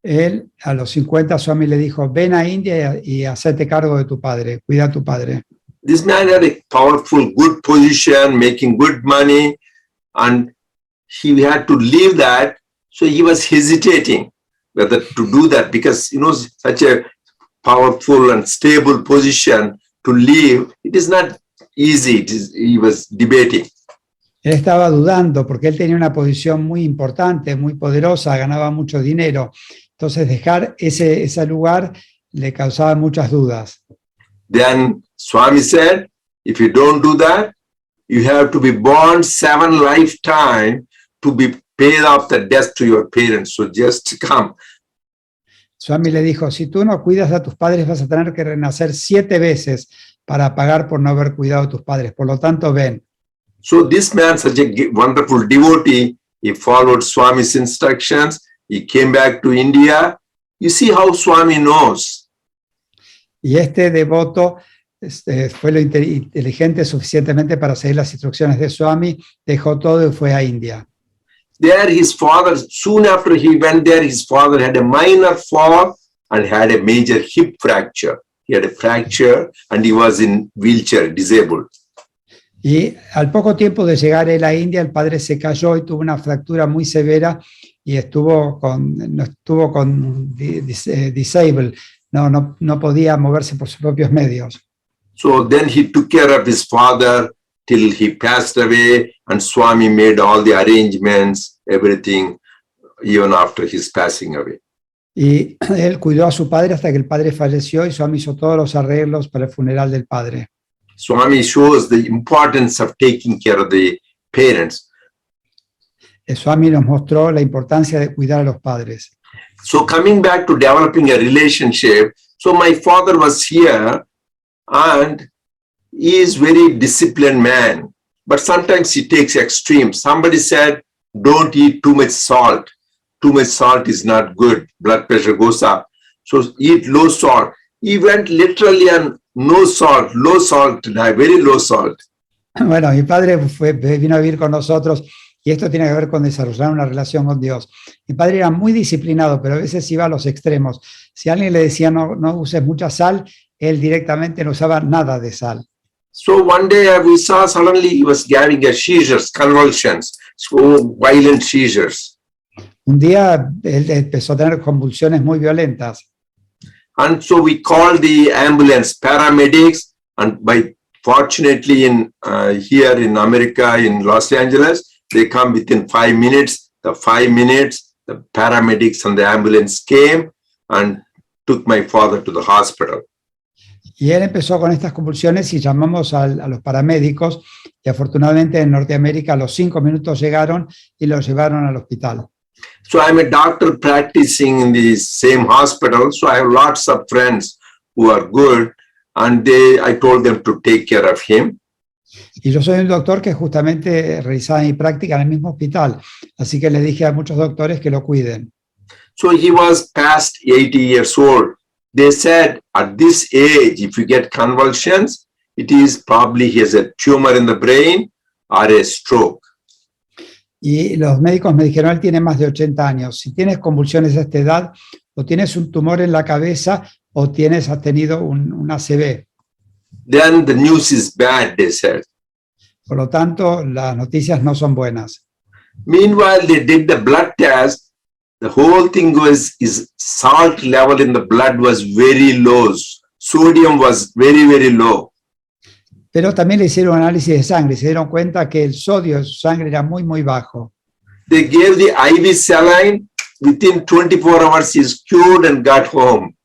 Él, a los 50, Swami le dijo, ven a India y hacete cargo de tu padre, cuida a tu padre. This man had a powerful, good position, making good money, and he had to leave that. So he was hesitating whether to do that because, you know, such a powerful and stable position to leave, it is not easy. He was debating. Él estaba dudando porque él tenía una posición muy importante, muy poderosa, ganaba mucho dinero. Entonces dejar ese lugar le causaba muchas dudas. Then Swami said, if you don't do that, you have to be born 7 lifetimes to be paid off the debt to your parents. So just come. Swami le dijo, si tú no cuidas a tus padres vas a tener que renacer 7 veces para pagar por no haber cuidado a tus padres. Por lo tanto, ven. So this man, such a wonderful devotee, he followed Swami's instructions. He came back to India. You see how Swami knows. Y este devoto fue lo inteligente suficientemente para seguir las instrucciones de Swami, dejó todo y fue a India. There his father, soon after he went there, his father had a minor fall and had a major hip fracture. He had a fracture and he was in wheelchair, disabled. Y al poco tiempo de llegar él a India, el padre se cayó y tuvo una fractura muy severa y disabled, no podía moverse por sus propios medios. So then he took care of his father till he passed away, and Swami made all the arrangements, everything, even after his passing away. Y él cuidó a su padre hasta que el padre falleció y Swami hizo todos los arreglos para el funeral del padre. Swami shows the importance of taking care of the parents. Swami nos mostró la importancia de cuidar a los padres. So coming back to developing a relationship, so my father was here and he is very disciplined man, but sometimes he takes extremes. Somebody said, don't eat too much salt. Too much salt is not good. Blood pressure goes up. So eat low salt. He went literally on no salt, low salt, very low salt. Bueno, mi padre vino a vivir con nosotros y esto tiene que ver con desarrollar una relación con Dios. Mi padre era muy disciplinado, pero a veces iba a los extremos. Si alguien le decía no uses mucha sal, él directamente no usaba nada de sal. So one day we saw suddenly he was having seizures, convulsions, so violent seizures. Un día él empezó a tener convulsiones muy violentas. And so we called the ambulance, paramedics, and fortunately here in America, in Los Angeles, they come within 5 minutes. The 5 minutes, the paramedics and the ambulance came and took my father to the hospital. Y él empezó con estas convulsiones y llamamos a los paramédicos y afortunadamente en Norteamérica a los 5 minutos llegaron y lo llevaron al hospital. So I'm a doctor practicing in the same hospital, so I have lots of friends who are good, and I told them to take care of him. Y yo soy un doctor que justamente realizaba mi práctica en el mismo hospital, así que le dije a muchos doctores que lo cuiden. So he was past 80 years old. They said, at this age, if you get convulsions, it is probably he has a tumor in the brain or a stroke. Y los médicos me dijeron, él tiene más de 80 años. Si tienes convulsiones a esta edad, o tienes un tumor en la cabeza, o has tenido un ACV. Then the news is bad, they said. Por lo tanto, las noticias no son buenas. Meanwhile, they did the blood test. The whole thing is salt level in the blood was very low. Sodium was very, very low. Pero también le hicieron análisis de sangre y se dieron cuenta que el sodio de su sangre era muy, muy bajo. They gave the IV saline. Within 24 hours, he's cured and got home.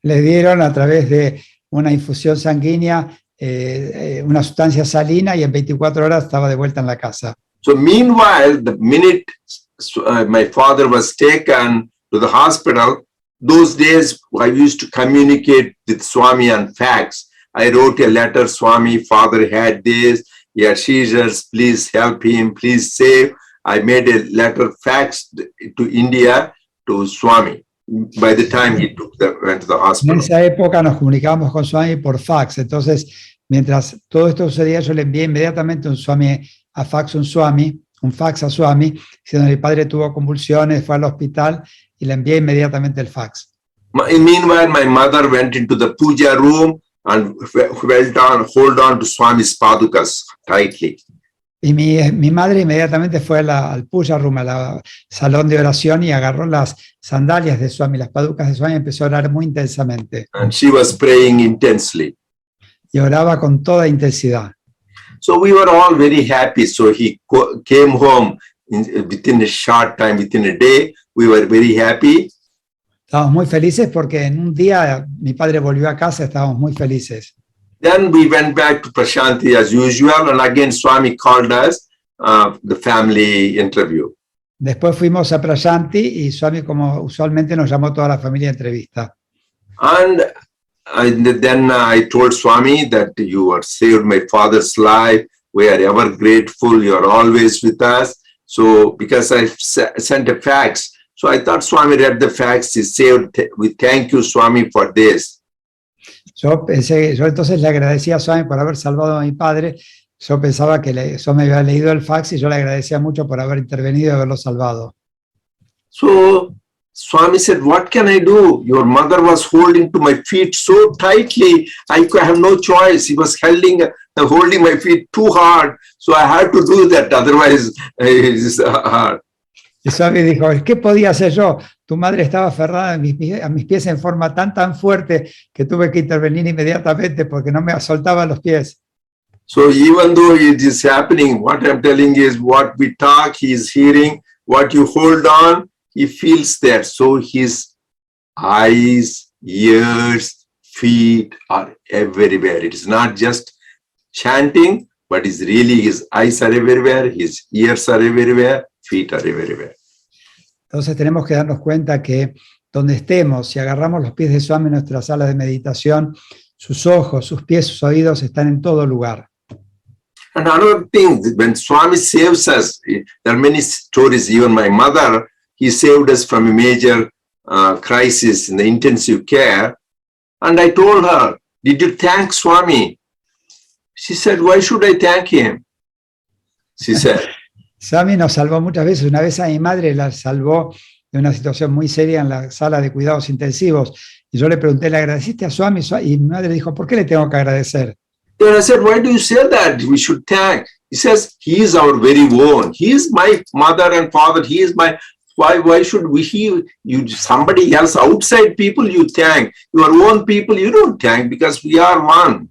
Le dieron a través de una infusión sanguínea una sustancia salina y en 24 horas estaba de vuelta en la casa. So meanwhile, the minute my father was taken to the hospital, those days I used to communicate with Swami on fax. I wrote a letter, Swami, father had this, he had seizures, please help him, please save. I made a letter fax to India to Swami by the time he went to the hospital. En esa época nos comunicábamos con Swami por fax, entonces mientras todo esto sucedía yo le envié inmediatamente un fax a Swami, diciendo que el padre tuvo convulsiones, fue al hospital y le envié inmediatamente el fax. Meanwhile, my mother went into the puja room and hold on to Swami's padukas tightly. Y mi madre inmediatamente fue al puja room, al salón de oración, y agarró las sandalias de Swami, las paducas de Swami, y empezó a orar muy intensamente. And she was praying intensely. Y oraba con toda intensidad. So we were all very happy. So he came home within a short time, within a day. We were very happy. Estábamos muy felices porque en un día mi padre volvió a casa, estábamos muy felices. Then we went back to Prashanti as usual, and again Swami called us the family interview. Después fuimos a Prashanti y Swami, como usualmente, nos llamó toda la familia a entrevista. And then I told Swami that you are saved my father's life. We are ever grateful. You are always with us. So because I sent a fax, so I thought Swami read the fax. He saved. We thank you, Swami, for this. Yo entonces le agradecía a Swami por haber salvado a mi padre. Yo pensaba que Swami había leído el fax y yo le agradecía mucho por haber intervenido y haberlo salvado. So Swami said, what can I do? Your mother was holding to my feet so tightly. I have no choice. He was holding my feet too hard. So I had to do that. Otherwise, it's hard. Y Swami dijo, ¿qué podía hacer yo? Tu madre estaba aferrada a mis pies en forma tan fuerte que tuve que intervenir inmediatamente porque no me soltaba los pies. So even though it is happening, what I'm telling is what we talk, he is hearing. What you hold on, he feels that. So his eyes, ears, feet are everywhere. It is not just chanting, but it's really his eyes are everywhere, his ears are everywhere, feet are everywhere. Entonces tenemos que darnos cuenta que donde estemos, si agarramos los pies de Swami en nuestra sala de meditación, sus ojos, sus pies, sus oídos están en todo lugar. And another thing, when Swami saves us, there are many stories. Even my mother, he saved us from a major crisis in the intensive care. And I told her, did you thank Swami? She said, why should I thank him? She said. Swami nos salvó muchas veces. Una vez a mi madre la salvó de una situación muy seria en la sala de cuidados intensivos. Y yo le pregunté, ¿le agradeciste a Swami? Y mi madre dijo, ¿por qué le tengo que agradecer? And I said, why do you say that? We should thank. He says, he is our very own. He is my mother and father. He is my, why should somebody else, outside people you thank. Your own people you don't thank because we are one.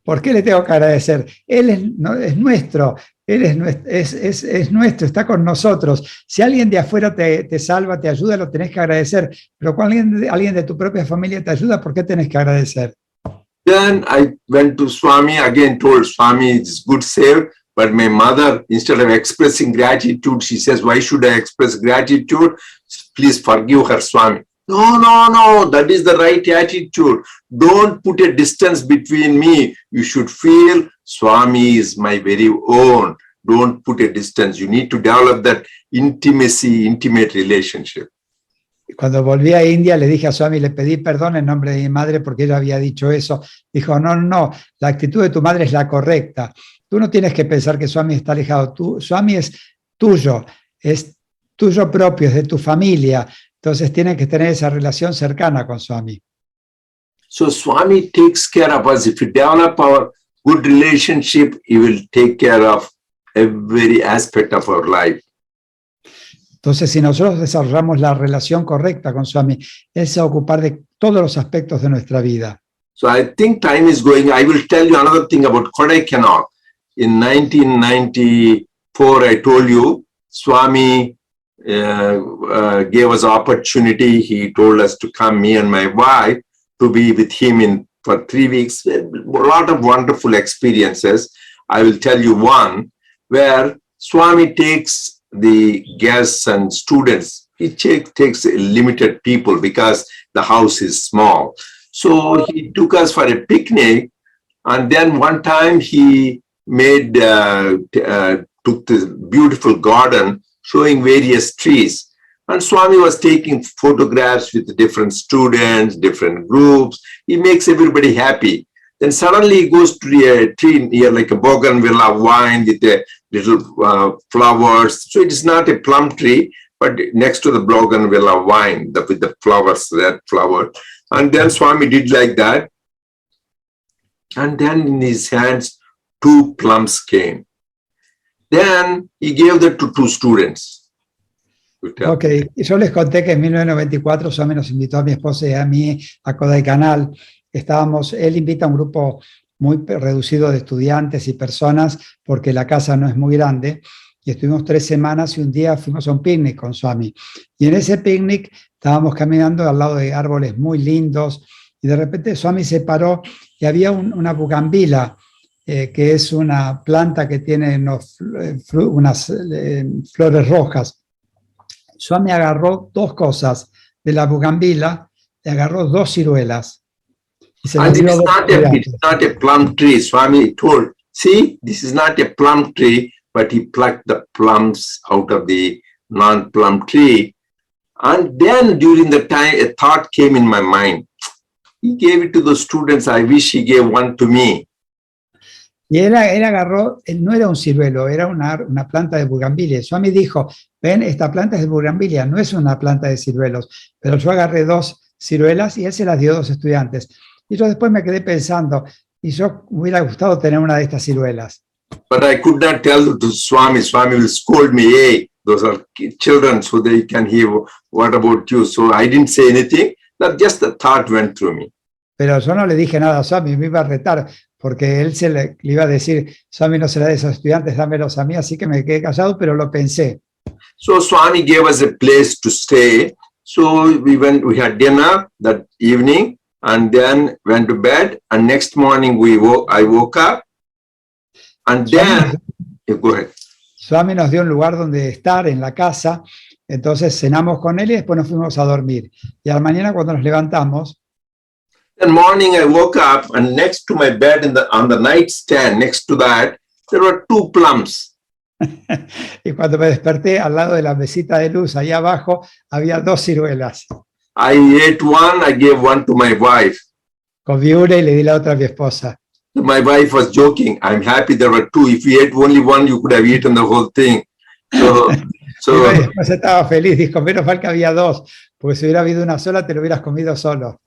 ¿Por qué le tengo que agradecer? Él es nuestro. Él es nuestro, está con nosotros. Si alguien de afuera te salva, te ayuda, lo tenés que agradecer. Pero cuando alguien de tu propia familia te ayuda, ¿por qué tenés que agradecer? Then I went to Swami, again told Swami, it's good save. But my mother, instead of expressing gratitude, she says, why should I express gratitude? Please forgive her, Swami. No, that is the right attitude. Don't put a distance between me. You should feel Swami is my very own. Don't put a distance. You need to develop that intimate relationship. Cuando volví a India le dije a Swami, le pedí perdón en nombre de mi madre porque ella había dicho eso. Dijo, no, la actitud de tu madre es la correcta. Tú no tienes que pensar que Swami está alejado. Swami es tuyo, es tuyo propio, es de tu familia. Entonces tiene que tener esa relación cercana con Swami. So Swami takes care of us. If we develop our good relationship, he will take care of every aspect of our life. Entonces, si nosotros desarrollamos la relación correcta con Swami, Él se va a ocupar de todos los aspectos de nuestra vida. So I think time is going. I will tell you another thing about Kodaikanal. In 1994, I told you, Swami gave us opportunity. He told us to come, me and my wife, to be with him for 3 weeks. A lot of wonderful experiences. I will tell you one where Swami takes the guests and students. He takes limited people because the house is small. So he took us for a picnic, and then one time he made took this beautiful garden showing various trees. And Swami was taking photographs with different students, different groups. He makes everybody happy. Then suddenly he goes to a tree near like a bougainvillea vine with a little flowers. So it is not a plum tree, but next to the bougainvillea vine with the flowers, red flower. And then Swami did like that. And then in his hands, 2 plums came. Then he gave that to 2 students. Ok, yo les conté que en 1994 Swami nos invitó a mi esposa y a mí a Kodaikanal. Él invita a un grupo muy reducido de estudiantes y personas porque la casa no es muy grande, y estuvimos 3 semanas y un día fuimos a un picnic con Swami. Y en ese picnic estábamos caminando al lado de árboles muy lindos y de repente Swami se paró y había una bugambila, que es una planta que tiene unas flores rojas. Swami agarró 2 cosas de la bugambila, le agarró 2 ciruelas. Y se And dio it's not a plum tree. Swami told, see, this is not a plum tree, but he plucked the plums out of the non-plum tree. And then during the time, a thought came in my mind. He gave it to the students. I wish he gave one to me. Y él agarró, no era un ciruelo, era una planta de bugambilia. Swami dijo, ven, esta planta es de bugambilia, no es una planta de ciruelos. Pero yo agarré 2 ciruelas y él se las dio a 2 estudiantes. Y yo después me quedé pensando, y yo me hubiera gustado tener una de estas ciruelas. But I could not tell to Swami. Swami will scold me, hey, those are children, so they can hear, what about you? So I didn't say anything. That just the thought went through me. Pero yo no le dije nada a Swami, me iba a retar, porque él le iba a decir, Swami no será de esos estudiantes, dámelos a mí, así que me quedé callado, pero lo pensé. So Swami gave us a place to stay. So we had dinner that evening and then went to bed. And next morning I woke up and then, go ahead. Swami nos dio un lugar donde estar en la casa, entonces cenamos con él y después nos fuimos a dormir. Y a la mañana cuando nos levantamos, Then morning I woke up and next to my bed on the nightstand, next to that, there were 2 plums. y cuando me desperté al lado de la mesita de luz, ahí abajo, había 2 ciruelas. I ate one, I gave one to my wife. Comí una y le di la otra a mi esposa. My wife was joking, I'm happy there were 2. If you ate only one, you could have eaten the whole thing. Y después estaba feliz, dijo, menos mal que había 2, porque si hubiera habido una sola, te lo hubieras comido solo.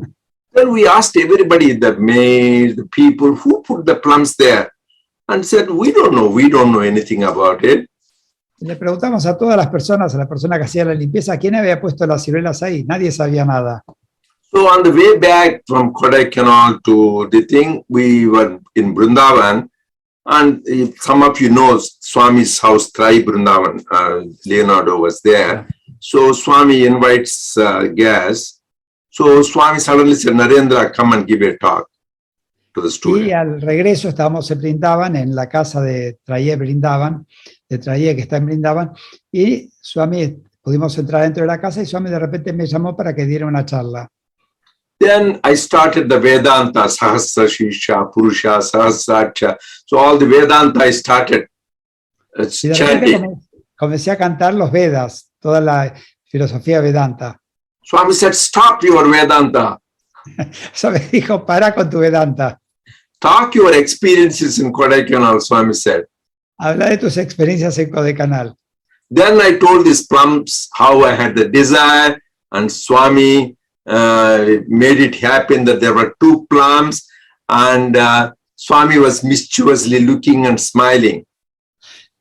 Then we asked everybody, the maids, the people, who put the plums there? And said, we don't know anything about it. Y le preguntamos a todas las personas, a la persona que hacía la limpieza, ¿quién había puesto las ciruelas ahí? Nadie sabía nada. So on the way back from Kodaikanal to the thing, we were in Vrindavan, and some of you know Swami's house, Trai Vrindavan, Leonardo was there. So Swami invites guests. So Swami suddenly said, Narendra, come and give a talk to the students. Y al regreso estábamos en Brindavan, en la casa de Traye Brindavan, de Traye que está en Brindavan, y Swami, pudimos entrar dentro de la casa y Swami de repente me llamó para que diera una charla. Then I started the Vedanta, Sahasra Shisha, Purusha, Sahasracha. So all the Vedanta I started chanting. Comencé a cantar los Vedas, toda la filosofía Vedanta. Swami said, stop your Vedanta. Swami dijo, para con tu Vedanta. Talk your experiences in Kodaikanal, Swami said. Habla de tus experiencias en Kodaikanal. Then I told these plums how I had the desire, and Swami made it happen that there were 2 plums, and Swami was mischievously looking and smiling.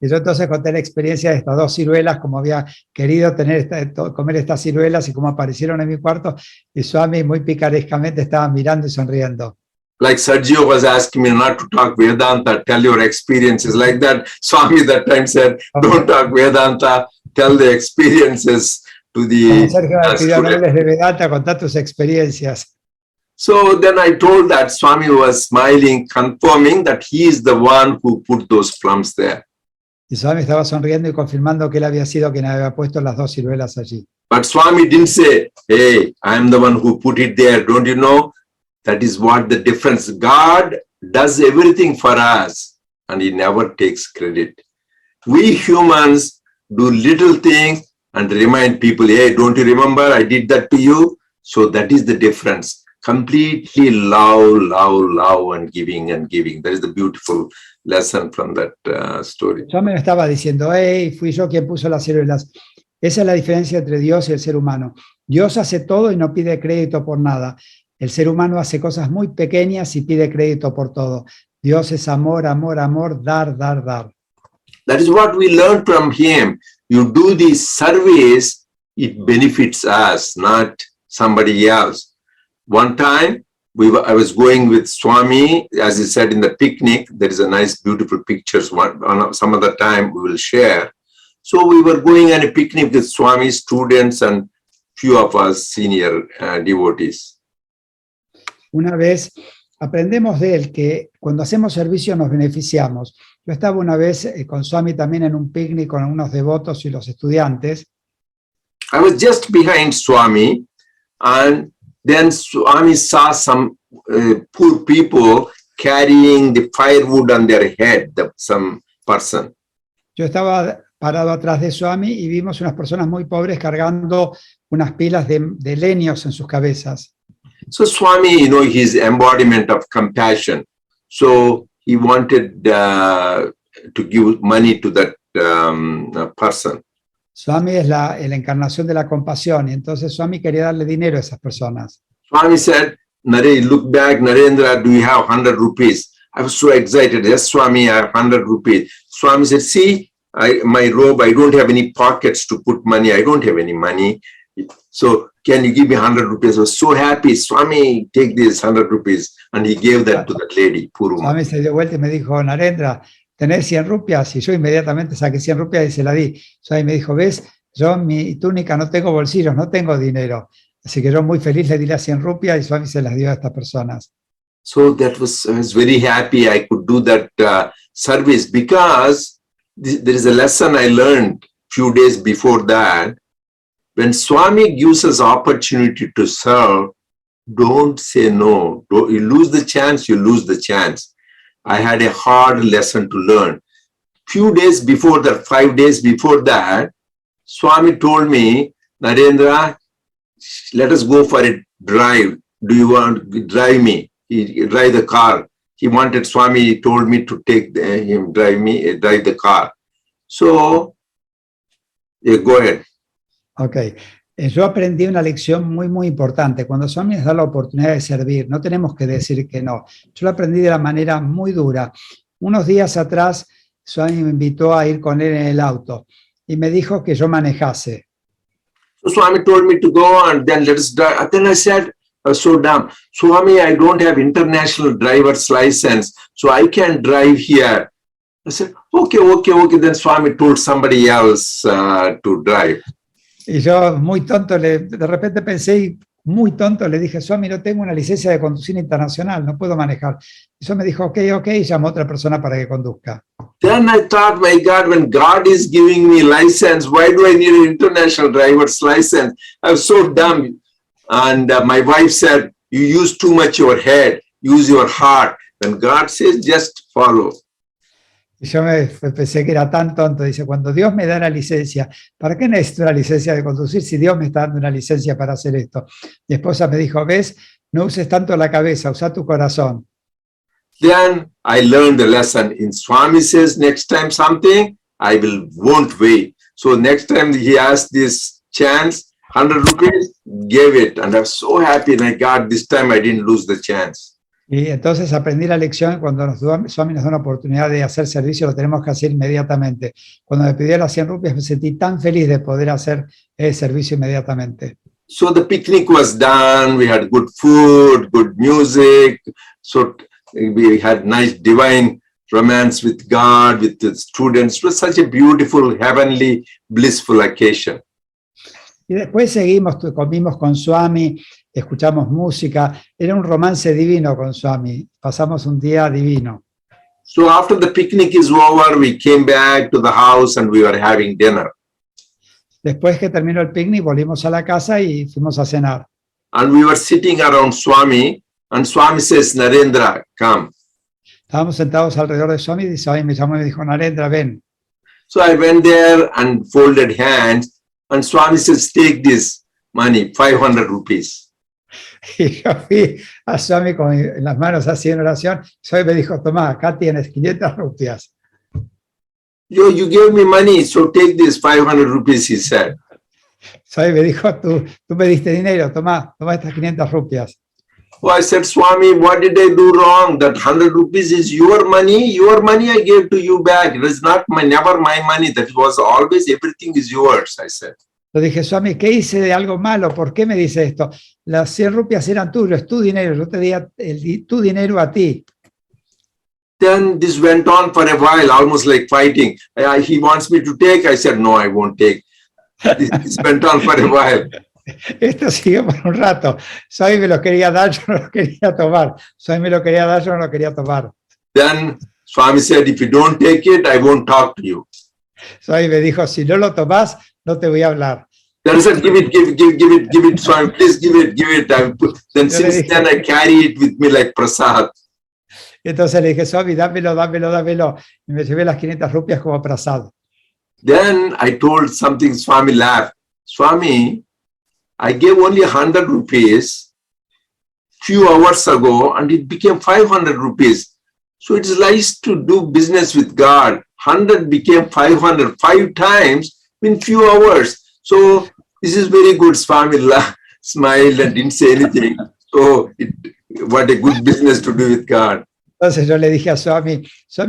Y yo entonces conté la experiencia de estas 2 ciruelas, como había querido comer estas ciruelas y cómo aparecieron en mi cuarto, y Swami muy picarescamente estaba mirando y sonriendo. Like Sergio was asking me not to talk Vedanta, tell your experiences. Like that, Swami that time said, don't talk Vedanta, tell the experiences to the Sergio me pidió, no hables de Vedanta, contá tus experiencias. So then I told that Swami was smiling, confirming that he is the one who put those plums there. Y Swami estaba sonriendo y confirmando que él había sido quien había puesto las 2 ciruelas allí. But Swami didn't say, hey, I'm the one who put it there. Don't you know? That is what the difference. God does everything for us and he never takes credit. We humans do little things and remind people, hey, don't you remember I did that to you? So that is the difference. Completely love and giving. That is the beautiful lesson from that story. Yo me estaba diciendo, hey, fui yo quien puso las ciruelas. Esa es la diferencia entre Dios y el ser humano. Dios hace todo y no pide crédito por nada. El ser humano hace cosas muy pequeñas y pide crédito por todo. Dios es amor, amor, amor, dar. That is what we learned from him. You do this service, it benefits us, not somebody else. One time, I was going with Swami, as he said in the picnic. There is a nice, beautiful pictures. Some other time we will share. So we were going on a picnic with Swami students and few of us senior devotees. Una vez aprendemos de él que cuando hacemos servicio nos beneficiamos. Yo estaba una vez con Swami también en un picnic con unos devotos y los estudiantes. I was just behind Swami, and then Swami saw some poor people carrying the firewood on their head, some person. Yo estaba parado atrás de Swami y vimos unas personas muy pobres cargando unas pilas de leños en sus cabezas. So Swami, his embodiment of compassion. So he wanted to give money to that person. Swami es la encarnación de la compasión, y entonces Swami quería darle dinero a esas personas. Swami said, look back, Narendra, do you have 100 rupees? I was so excited. Yes, Swami, I have 100 rupees. Swami said, see, my robe, I don't have any pockets to put money. I don't have any money. So can you give me 100 rupees? I was so happy. Swami, take this 100 rupees. And he gave that to that lady, poor woman. Swami se dio vuelta y me dijo, Narendra, ¿tenés 100 rupias? Y yo inmediatamente saqué 100 rupias y se la di. Swami me dijo, ves, yo en mi túnica no tengo bolsillos, no tengo dinero. Así que yo muy feliz le di las 100 rupias y Swami se las dio a estas personas. So I was very happy I could do that service, because there is a lesson I learned few days before that. When Swami gives us opportunity to serve, don't say no. You lose the chance, you lose the chance. I had a hard lesson to learn. Few days before that, 5 days before that, Swami told me, Narendra, let us go for a drive. Do you want to drive me? He drive the car. He wanted Swami, he told me to take him, drive the car. So, yeah, go ahead. Ok. Yo aprendí una lección muy importante. Cuando Swami nos da la oportunidad de servir, no tenemos que decir que no. Yo lo aprendí de la manera muy dura. Unos días atrás, Swami me invitó a ir con él en el auto y me dijo que yo manejase. So Swami told me to go and then let us drive. And then I said, so dumb, Swami, I don't have international driver's license, so I can't drive here. I said, okay. Then Swami told somebody else to drive. Y yo muy tonto, de repente pensé, muy tonto, le dije, Swami, no tengo una licencia de conducir internacional, no puedo manejar. Y Swami me dijo, ok, y llamó a otra persona para que conduzca. Then I thought, my God, when God is giving me license, why do I need an international driver's license? I was so dumb. And my wife said, you use too much your head, use your heart. When God says, just follow. Y yo pensé que era tan tonto. Dice, cuando Dios me da la licencia, ¿para qué necesito una licencia de conducir si Dios me está dando una licencia para hacer esto? Mi esposa me dijo, ves, no uses tanto la cabeza, usa tu corazón. Then I learned the lesson. In Swami says, next time something, I won't wait. So next time he asked this chance, 100 rupees, gave it. And I was so happy. And I got, this time I didn't lose the chance. Y entonces aprendí la lección, cuando Swami nos da una oportunidad de hacer servicio, lo tenemos que hacer inmediatamente. Cuando me pidió las 100 rupias, me sentí tan feliz de poder hacer el servicio inmediatamente. So the picnic was done, we had good food, good music, so we had nice divine romance with God, with the students. It was such a beautiful, heavenly, blissful occasion. Y después comimos con Swami, escuchamos música, era un romance divino con Swami, pasamos un día divino. So after the picnic is over, we came back to the house and we were having dinner. Después que terminó el picnic, volvimos a la casa y fuimos a cenar. And we were sitting around Swami, and Swami says, Narendra, come. Estábamos sentados alrededor de Swami y Swami me llamó y me dijo, Narendra, ven. So I went there and folded hands, and Swami says, take this money, 500 rupees. Y yo fui a Swami con las manos así en oración. Swami me dijo, toma, acá tienes 500 rupias. You gave me money, so take this 500 rupees, he said. Swami me dijo, tú me diste dinero, toma estas 500 rupias. Oh, I said, Swami, what did I do wrong? That 100 rupees is your money I gave to you back. It was never my money. That was always, everything is yours, I said. Le dije, Swami, ¿qué hice de algo malo? ¿Por qué me dice esto? Las 100 rupias eran tuyas, es tu dinero, yo te di tu dinero a ti. Then this went on for a while, almost like fighting. He wants me to take. I said, no, I won't take. This went on for a while. Esto siguió por un rato. Swami me lo quería dar, yo no lo quería tomar. Swami me lo quería dar, yo no lo quería tomar. Then Swami said, if you don't take it, I won't talk to you. Swami me dijo, si no lo tomás, no te voy a hablar. Then I said, give it, Swami, please give it. Then since then I carry it with me like prasad. Entonces le dije, Swami, dámelo. Y me llevé las 500 rupias como prasad. Then I told something, Swami laughed. Swami, I gave only 100 rupees few hours ago and it became 500 rupees. So it is nice to do business with God. 100 became 500, 5 times in few hours. So this is very good. Swami smiled and didn't say anything. So what a good business to do with God. Entonces yo le dije a Swami,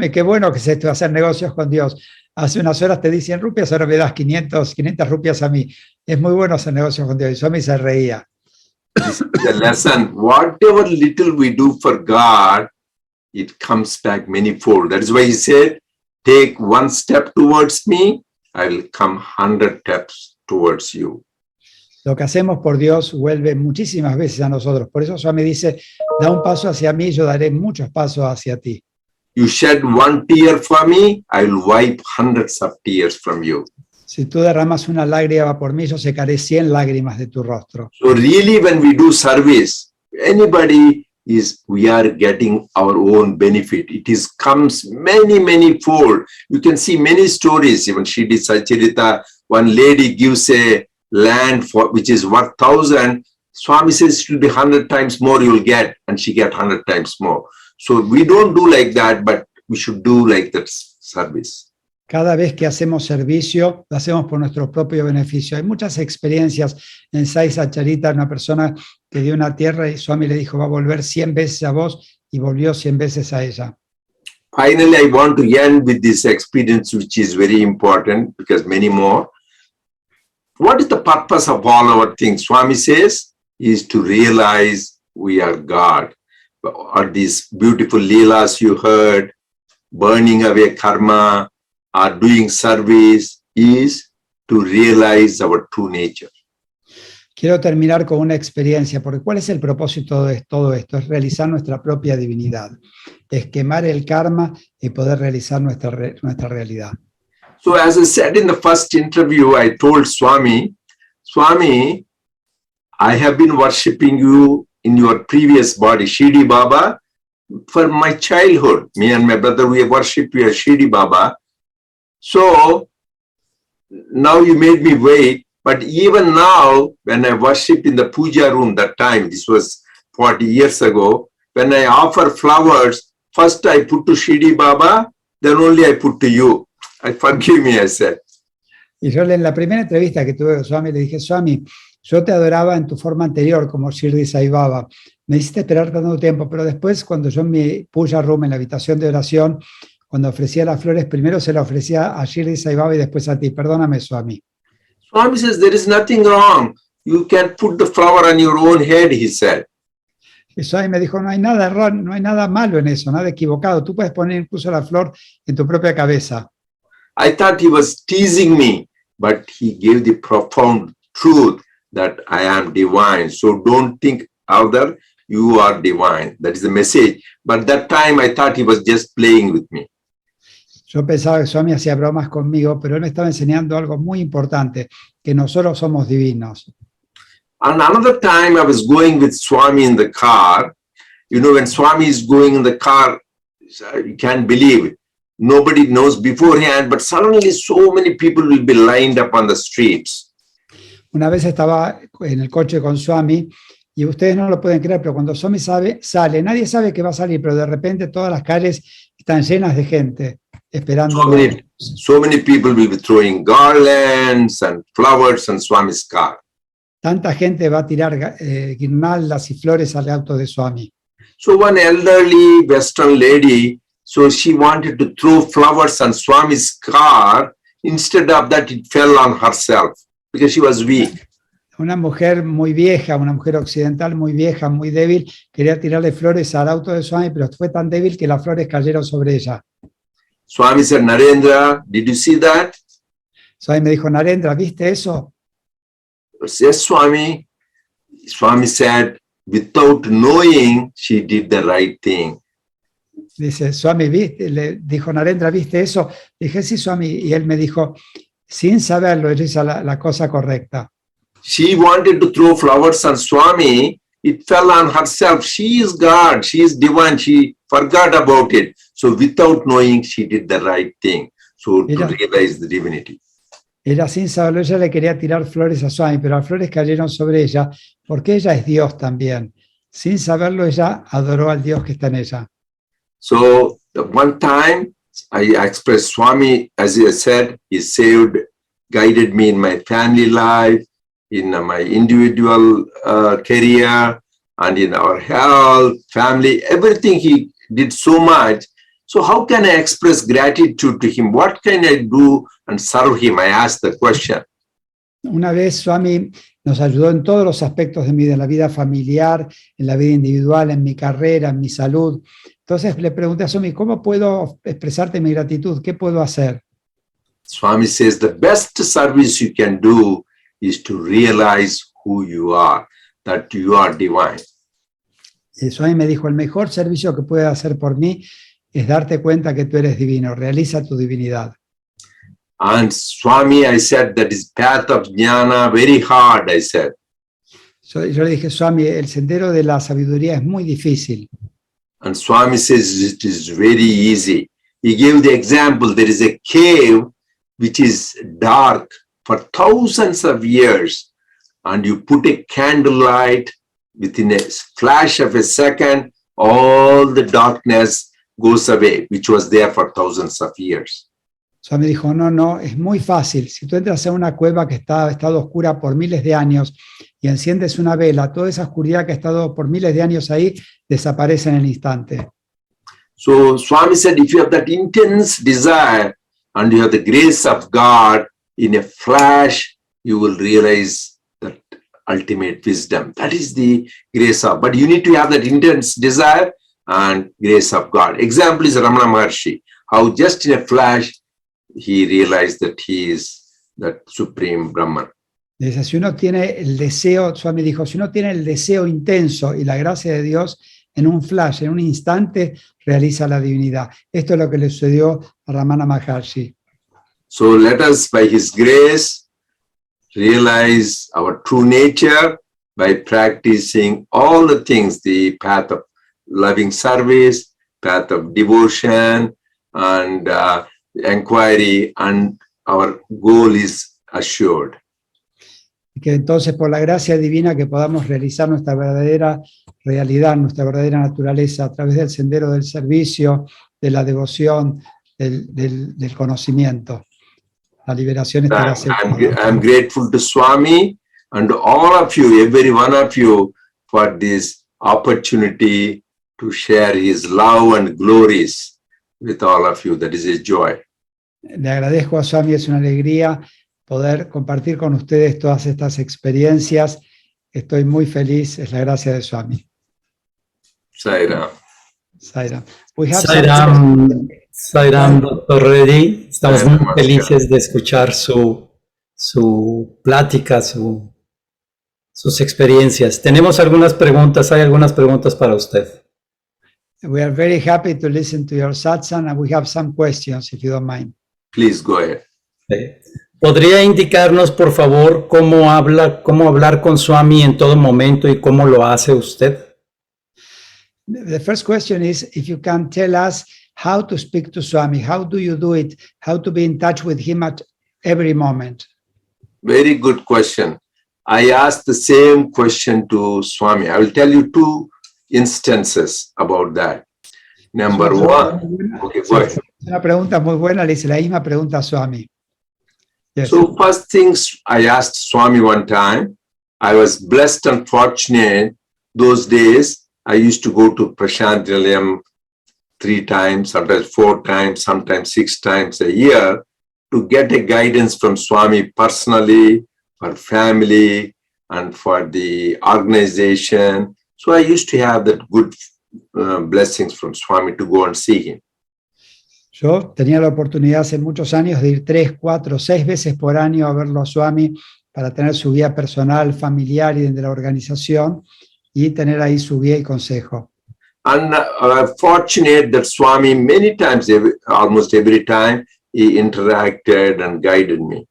qué bueno que es esto de hacer negocios con Dios. Hace unas horas te di 100 rupias, ahora me das 500 rupias a mí. Es muy bueno hacer negocios con Dios. Y Swami se reía. This is the lesson. Whatever little we do for God, it comes back manifold. That is why he said, take one step towards me, I will come 100 steps towards you. Lo que hacemos por Dios vuelve muchísimas veces a nosotros. Por eso Swami dice, da un paso hacia mí, yo daré muchos pasos hacia ti. You shed one tear for me, I will wipe hundreds of tears from you. Si tú derramas una lágrima por mí, yo secaré 100 lágrimas de tu rostro. So really when we do service, we are getting our own benefit. It comes many fold. You can see many stories. Even Shri Sathya, one lady gives a land which is worth 1,000. Swami says it will be 100 times more you will get, and she get 100 times more. So we don't do like that, but we should do like that service. Cada vez que hacemos servicio, lo hacemos por nuestro propio beneficio. Hay muchas experiencias en Sai Satcharita, una persona que dio una tierra y Swami le dijo, va a volver 100 veces a vos, y volvió 100 veces a ella. Finally, I want to end with this experience, which is very important, because many more. What is the purpose of all our things? Swami says, is to realize we are God. Or these beautiful leelas you heard, burning away karma, or doing service, is to realize our true nature. Quiero terminar con una experiencia, porque ¿cuál es el propósito de todo esto? Es realizar nuestra propia divinidad, es quemar el karma y poder realizar nuestra realidad. So as I said in the first interview, I told Swami, I have been worshipping you in your previous body, Shirdi Baba, for my childhood. Me and my brother, we worship you as Shirdi Baba. So now you made me wait, but even now, when I worship in the puja room that time, this was 40 years ago, when I offer flowers, first I put to Shirdi Baba, then only I put to you. I forgive me, I said. Y yo en la primera entrevista que tuve con Swami le dije, Swami, yo te adoraba en tu forma anterior como Shirdi Sai Baba. Me hiciste esperar tanto tiempo, pero después cuando yo en mi puja room, en la habitación de oración, cuando ofrecía las flores, primero se las ofrecía a Shirdi Sai Baba y después a ti. Perdóname, Swami. Swami says, there is nothing wrong. You can put the flower on your own head, he said. Y Swami me dijo, no hay nada error, no hay nada malo en eso, nada equivocado. Tú puedes poner incluso la flor en tu propia cabeza. I thought he was teasing me, but he gave the profound truth that I am divine. So don't think other, you are divine. That is the message. But that time I thought he was just playing with me. Yo pensaba que Swami hacía bromas conmigo, pero él me estaba enseñando algo muy importante, que nosotros somos divinos. And another time I was going with Swami in the car. You know, when Swami is going in the car, you can't believe it. Nobody knows beforehand, but suddenly so many people will be lined up on the streets. Una vez estaba en el coche con Swami, y ustedes no lo pueden creer, pero cuando Swami sale, nadie sabe que va a salir, pero de repente todas las calles están llenas de gente esperando. So many people will be throwing garlands and flowers on Swami's car. Tanta gente va a tirar guirnaldas y flores al auto de Swami. So one elderly Western lady, so she wanted to throw flowers on Swami's car. Instead of that, it fell on herself because she was weak. Una mujer muy vieja, una mujer occidental muy vieja, muy débil, quería tirarle flores al auto de Swami, pero fue tan débil que las flores cayeron sobre ella. Swami said, Narendra, did you see that? Swami me dijo, Narendra, ¿viste eso? Yes, Swami. Swami said, without knowing, she did the right thing. Dice, Swami, ¿viste? Le dijo, Narendra, ¿viste eso? Dije, sí, Swami. Y él me dijo, sin saberlo, ella hizo la cosa correcta. She wanted to throw flowers on Swami. It fell on herself. She is God. She is divine. She forgot about it. So without knowing, she did the right thing. So to realize the divinity. Ella sin saberlo, ella le quería tirar flores a Swami, pero las flores cayeron sobre ella, porque ella es Dios también. Sin saberlo, ella adoró al Dios que está en ella. So one time, I expressed Swami, as I said, he saved, guided me in my family life, in my individual career, and in our health, family, everything he did so much. So how can I express gratitude to him? What can I do and serve him? I asked the question. Una vez Swami nos ayudó en todos los aspectos de mi vida, en la vida familiar, en la vida individual, en mi carrera, en mi salud. Entonces le pregunté a Swami, ¿cómo puedo expresarte mi gratitud? ¿Qué puedo hacer? Swami says the best service you can do is to realize who you are, that you are divine. Y Swami me dijo, el mejor servicio que puedes hacer por mí es darte cuenta que tú eres divino, realiza tu divinidad. And Swami, I said, that is path of jnana, very hard, I said. Yo le dije, Swami, el sendero de la sabiduría es muy difícil. And Swami says it is very easy. He gave the example, there is a cave which is dark for thousands of years, and you put a candlelight, within a flash of a second, all the darkness goes away, which was there for thousands of years. Swami dijo, no, es muy fácil. Si tú entras en una cueva que ha estado oscura por miles de años y enciendes una vela, toda esa oscuridad que ha estado por miles de años ahí desaparece en el instante. So Swami said, if you have that intense desire and you have the grace of God, in a flash, you will realize that ultimate wisdom. That is the grace of, but you need to have that intense desire and grace of God. Example is Ramana Maharshi, how just in a flash, he realized that he is that supreme Brahman. Dice, si uno tiene el deseo, Swami dijo, si uno tiene el deseo intenso y la gracia de Dios, en un flash, en un instante, realiza la divinidad. Esto es lo que le sucedió a Ramana Maharshi. So let us, by his grace, realize our true nature by practicing all the things, the path of loving service, path of devotion, and inquiry, and our goal is assured. Que entonces por la gracia divina que podamos realizar nuestra verdadera realidad, nuestra verdadera naturaleza a través del sendero del servicio, de la devoción, del conocimiento. la liberación estará I'm grateful to Swami and all of you, every one of you, for this opportunity to share his love and glories with all of you. That is a joy. Le agradezco a Swami, es una alegría poder compartir con ustedes todas estas experiencias. Estoy muy feliz, es la gracia de Swami. Sairam. Sairam. Sairam, Dr. Reddy. Estamos muy Namaskar. felices de escuchar su plática, sus experiencias. Tenemos algunas preguntas, hay algunas preguntas para usted. We are very happy to listen to your satsang, and we have some questions, if you don't mind. Please go ahead. ¿Podría indicarnos, por favor, cómo hablar con Swami en todo momento y cómo lo hace usted? The first question is if you can tell us how to speak to Swami, how do you do it, how to be in touch with him at every moment? Very good question. I asked the same question to Swami. I will tell you two instances about that. Number one. Okay, go ahead. Una pregunta muy buena, le hice la misma pregunta a Swami. Yes. So first things I asked Swami one time, I was blessed and fortunate. Those days, I used to go to Prashantinalayam 3 times, sometimes 4 times, sometimes 6 times a year to get a guidance from Swami personally, for family, and for the organization. So I used to have that good blessings from Swami to go and see him. Yo tenía la oportunidad hace muchos años de ir 3, 4, 6 veces por año a verlo a Swami para tener su guía personal, familiar y de la organización y tener ahí su guía y consejo. And fortunate that Swami many times, almost every time, he interacted and guided me.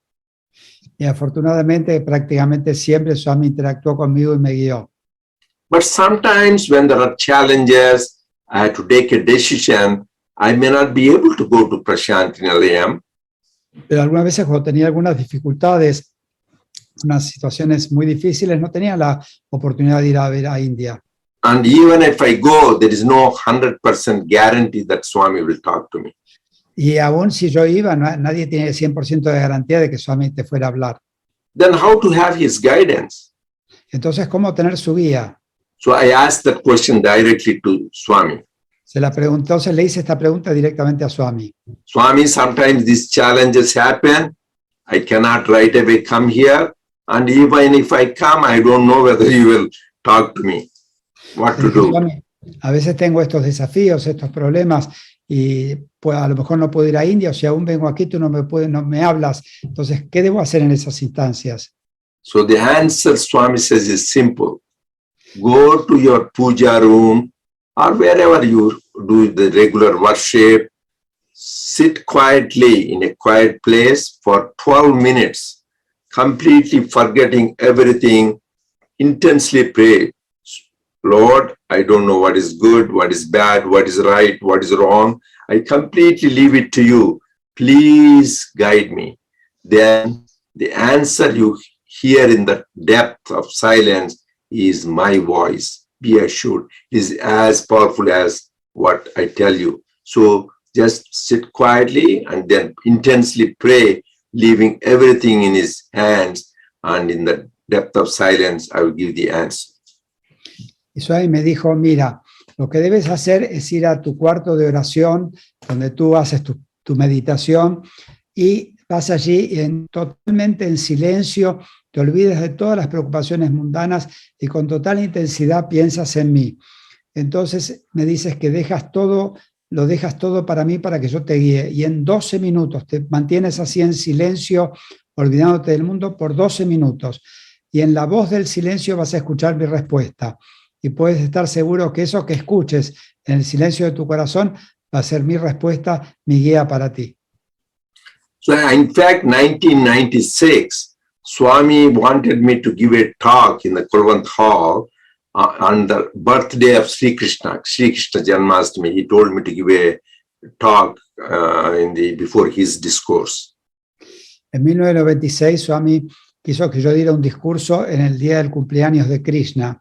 Y afortunadamente prácticamente siempre Swami interactuó conmigo y me guió. But sometimes when there are challenges, I had to take a decision. I may not be able to go to Prashantinalayam. Pero algunas veces cuando tenía algunas dificultades, unas situaciones muy difíciles, no tenía la oportunidad de ir a ver a India. And even if I go, there is no 100% guarantee that Swami will talk to me. Y aún si yo iba, nadie tiene 100% de garantía de que Swami te fuera a hablar. Then how to have his guidance? Entonces, ¿cómo tener su guía? So I asked that question directly to Swami. Entonces le hice esta pregunta directamente a Swami. Swami, sometimes these challenges happen. I cannot right away come here. And even if I come, I don't know whether you will talk to me. What to do? Swami, a veces tengo estos desafíos, estos problemas, y pues a lo mejor no puedo ir a India, o si aún vengo aquí, tú no me hablas. Entonces, ¿qué debo hacer en esas instancias? So the answer, Swami says, is simple. Go to your puja room or wherever you do the regular worship. Sit quietly in a quiet place for 12 minutes, completely forgetting everything, intensely pray. Lord, I don't know what is good, what is bad, what is right, what is wrong. I completely leave it to you. Please guide me. Then the answer you hear in the depth of silence is my voice. Be assured, is as powerful as what I tell you. So just sit quietly and then intensely pray, leaving everything in his hands, and in the depth of silence, I will give the answer. Y Swami me dijo, mira, lo que debes hacer es ir a tu cuarto de oración, donde tú haces tu meditación, y vas allí totalmente en silencio, te olvides de todas las preocupaciones mundanas y con total intensidad piensas en mí. Entonces me dices que lo dejas todo para mí, para que yo te guíe. Y en 12 minutos te mantienes así en silencio, olvidándote del mundo por 12 minutos. Y en la voz del silencio vas a escuchar mi respuesta. Y puedes estar seguro que eso que escuches en el silencio de tu corazón va a ser mi respuesta, mi guía para ti. So in fact, 1996, Swami wanted me to give a talk in the Kulwant Hall on the birthday of Sri Krishna Janmashtami. He told me to give a talk before his discourse. En 1996, Swami quiso que yo diera un discurso en el día del cumpleaños de Krishna.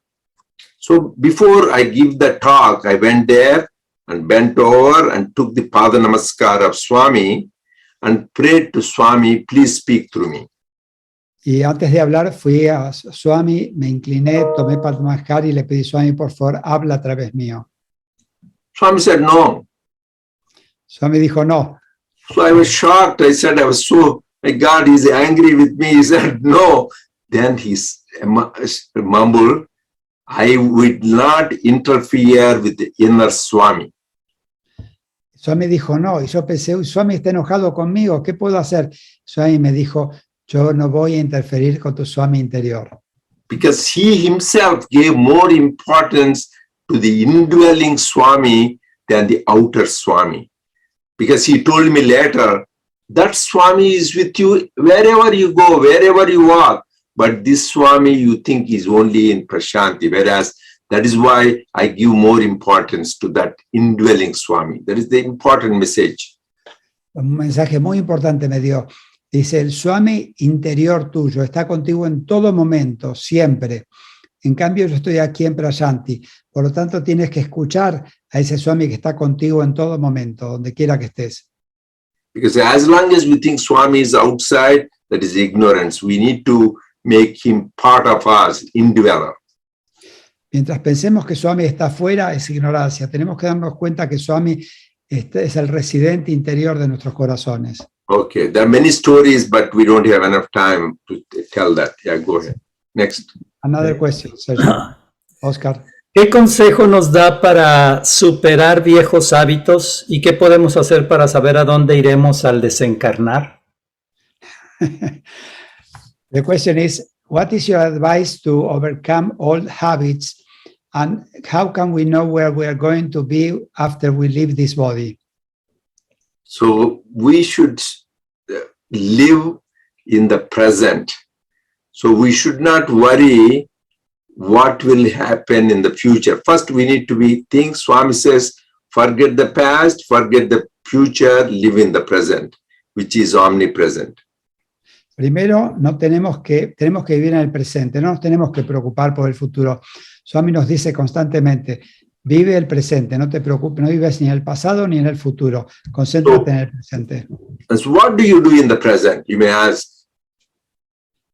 So before I give the talk, I went there and bent over and took the Pada Namaskar of Swami. and prayed to Swami, please speak through me. Y antes de hablar fui a Swami, me incliné, tomé Padmascar y le pedí, Swami, por favor, habla a través mío. Swami said, no. Swami dijo, no. So I was shocked. I said, my God, he's angry with me. He said, no. Then he mumbled, I would not interfere with the inner Swami. Swami dijo, no. Y yo pensé, Swami está enojado conmigo, ¿qué puedo hacer? Swami me dijo, yo no voy a interferir con tu Swami interior. Because he himself gave more importance to the indwelling Swami than the outer Swami. Because he told me later, that Swami is with you wherever you go, wherever you walk. But this Swami you think is only in Prashanti, whereas that is why I give more importance to that indwelling Swami. That is the important message. Un mensaje muy importante me dio. Dice, el Swami interior tuyo está contigo en todo momento, siempre. En cambio, yo estoy aquí en Prashanti. Por lo tanto, tienes que escuchar a ese Swami que está contigo en todo momento, donde quiera que estés. Because as long as we think Swami is outside, that is ignorance. We need to make him part of us, indweller. Mientras pensemos que Swami está afuera, es ignorancia. Tenemos que darnos cuenta que Swami es el residente interior de nuestros corazones. Okay, there are many stories, but we don't have enough time to tell that. Yeah, go ahead. Next. Another question, Sergio. Oscar. ¿Qué consejo nos da para superar viejos hábitos y qué podemos hacer para saber a dónde iremos al desencarnar? The question is, what is your advice to overcome old habits and how can we know where we are going to be after we leave this body? So we should live in the present. So we should not worry what will happen in the future. First, we need to think, Swami says, forget the past, forget the future, live in the present, which is omnipresent. Primero, tenemos que vivir en el presente, no nos tenemos que preocupar por el futuro. Swami nos dice constantemente, vive el presente, no te preocupes, no vives ni en el pasado ni en el futuro, concéntrate en el presente. So what do you do in the present? You may ask.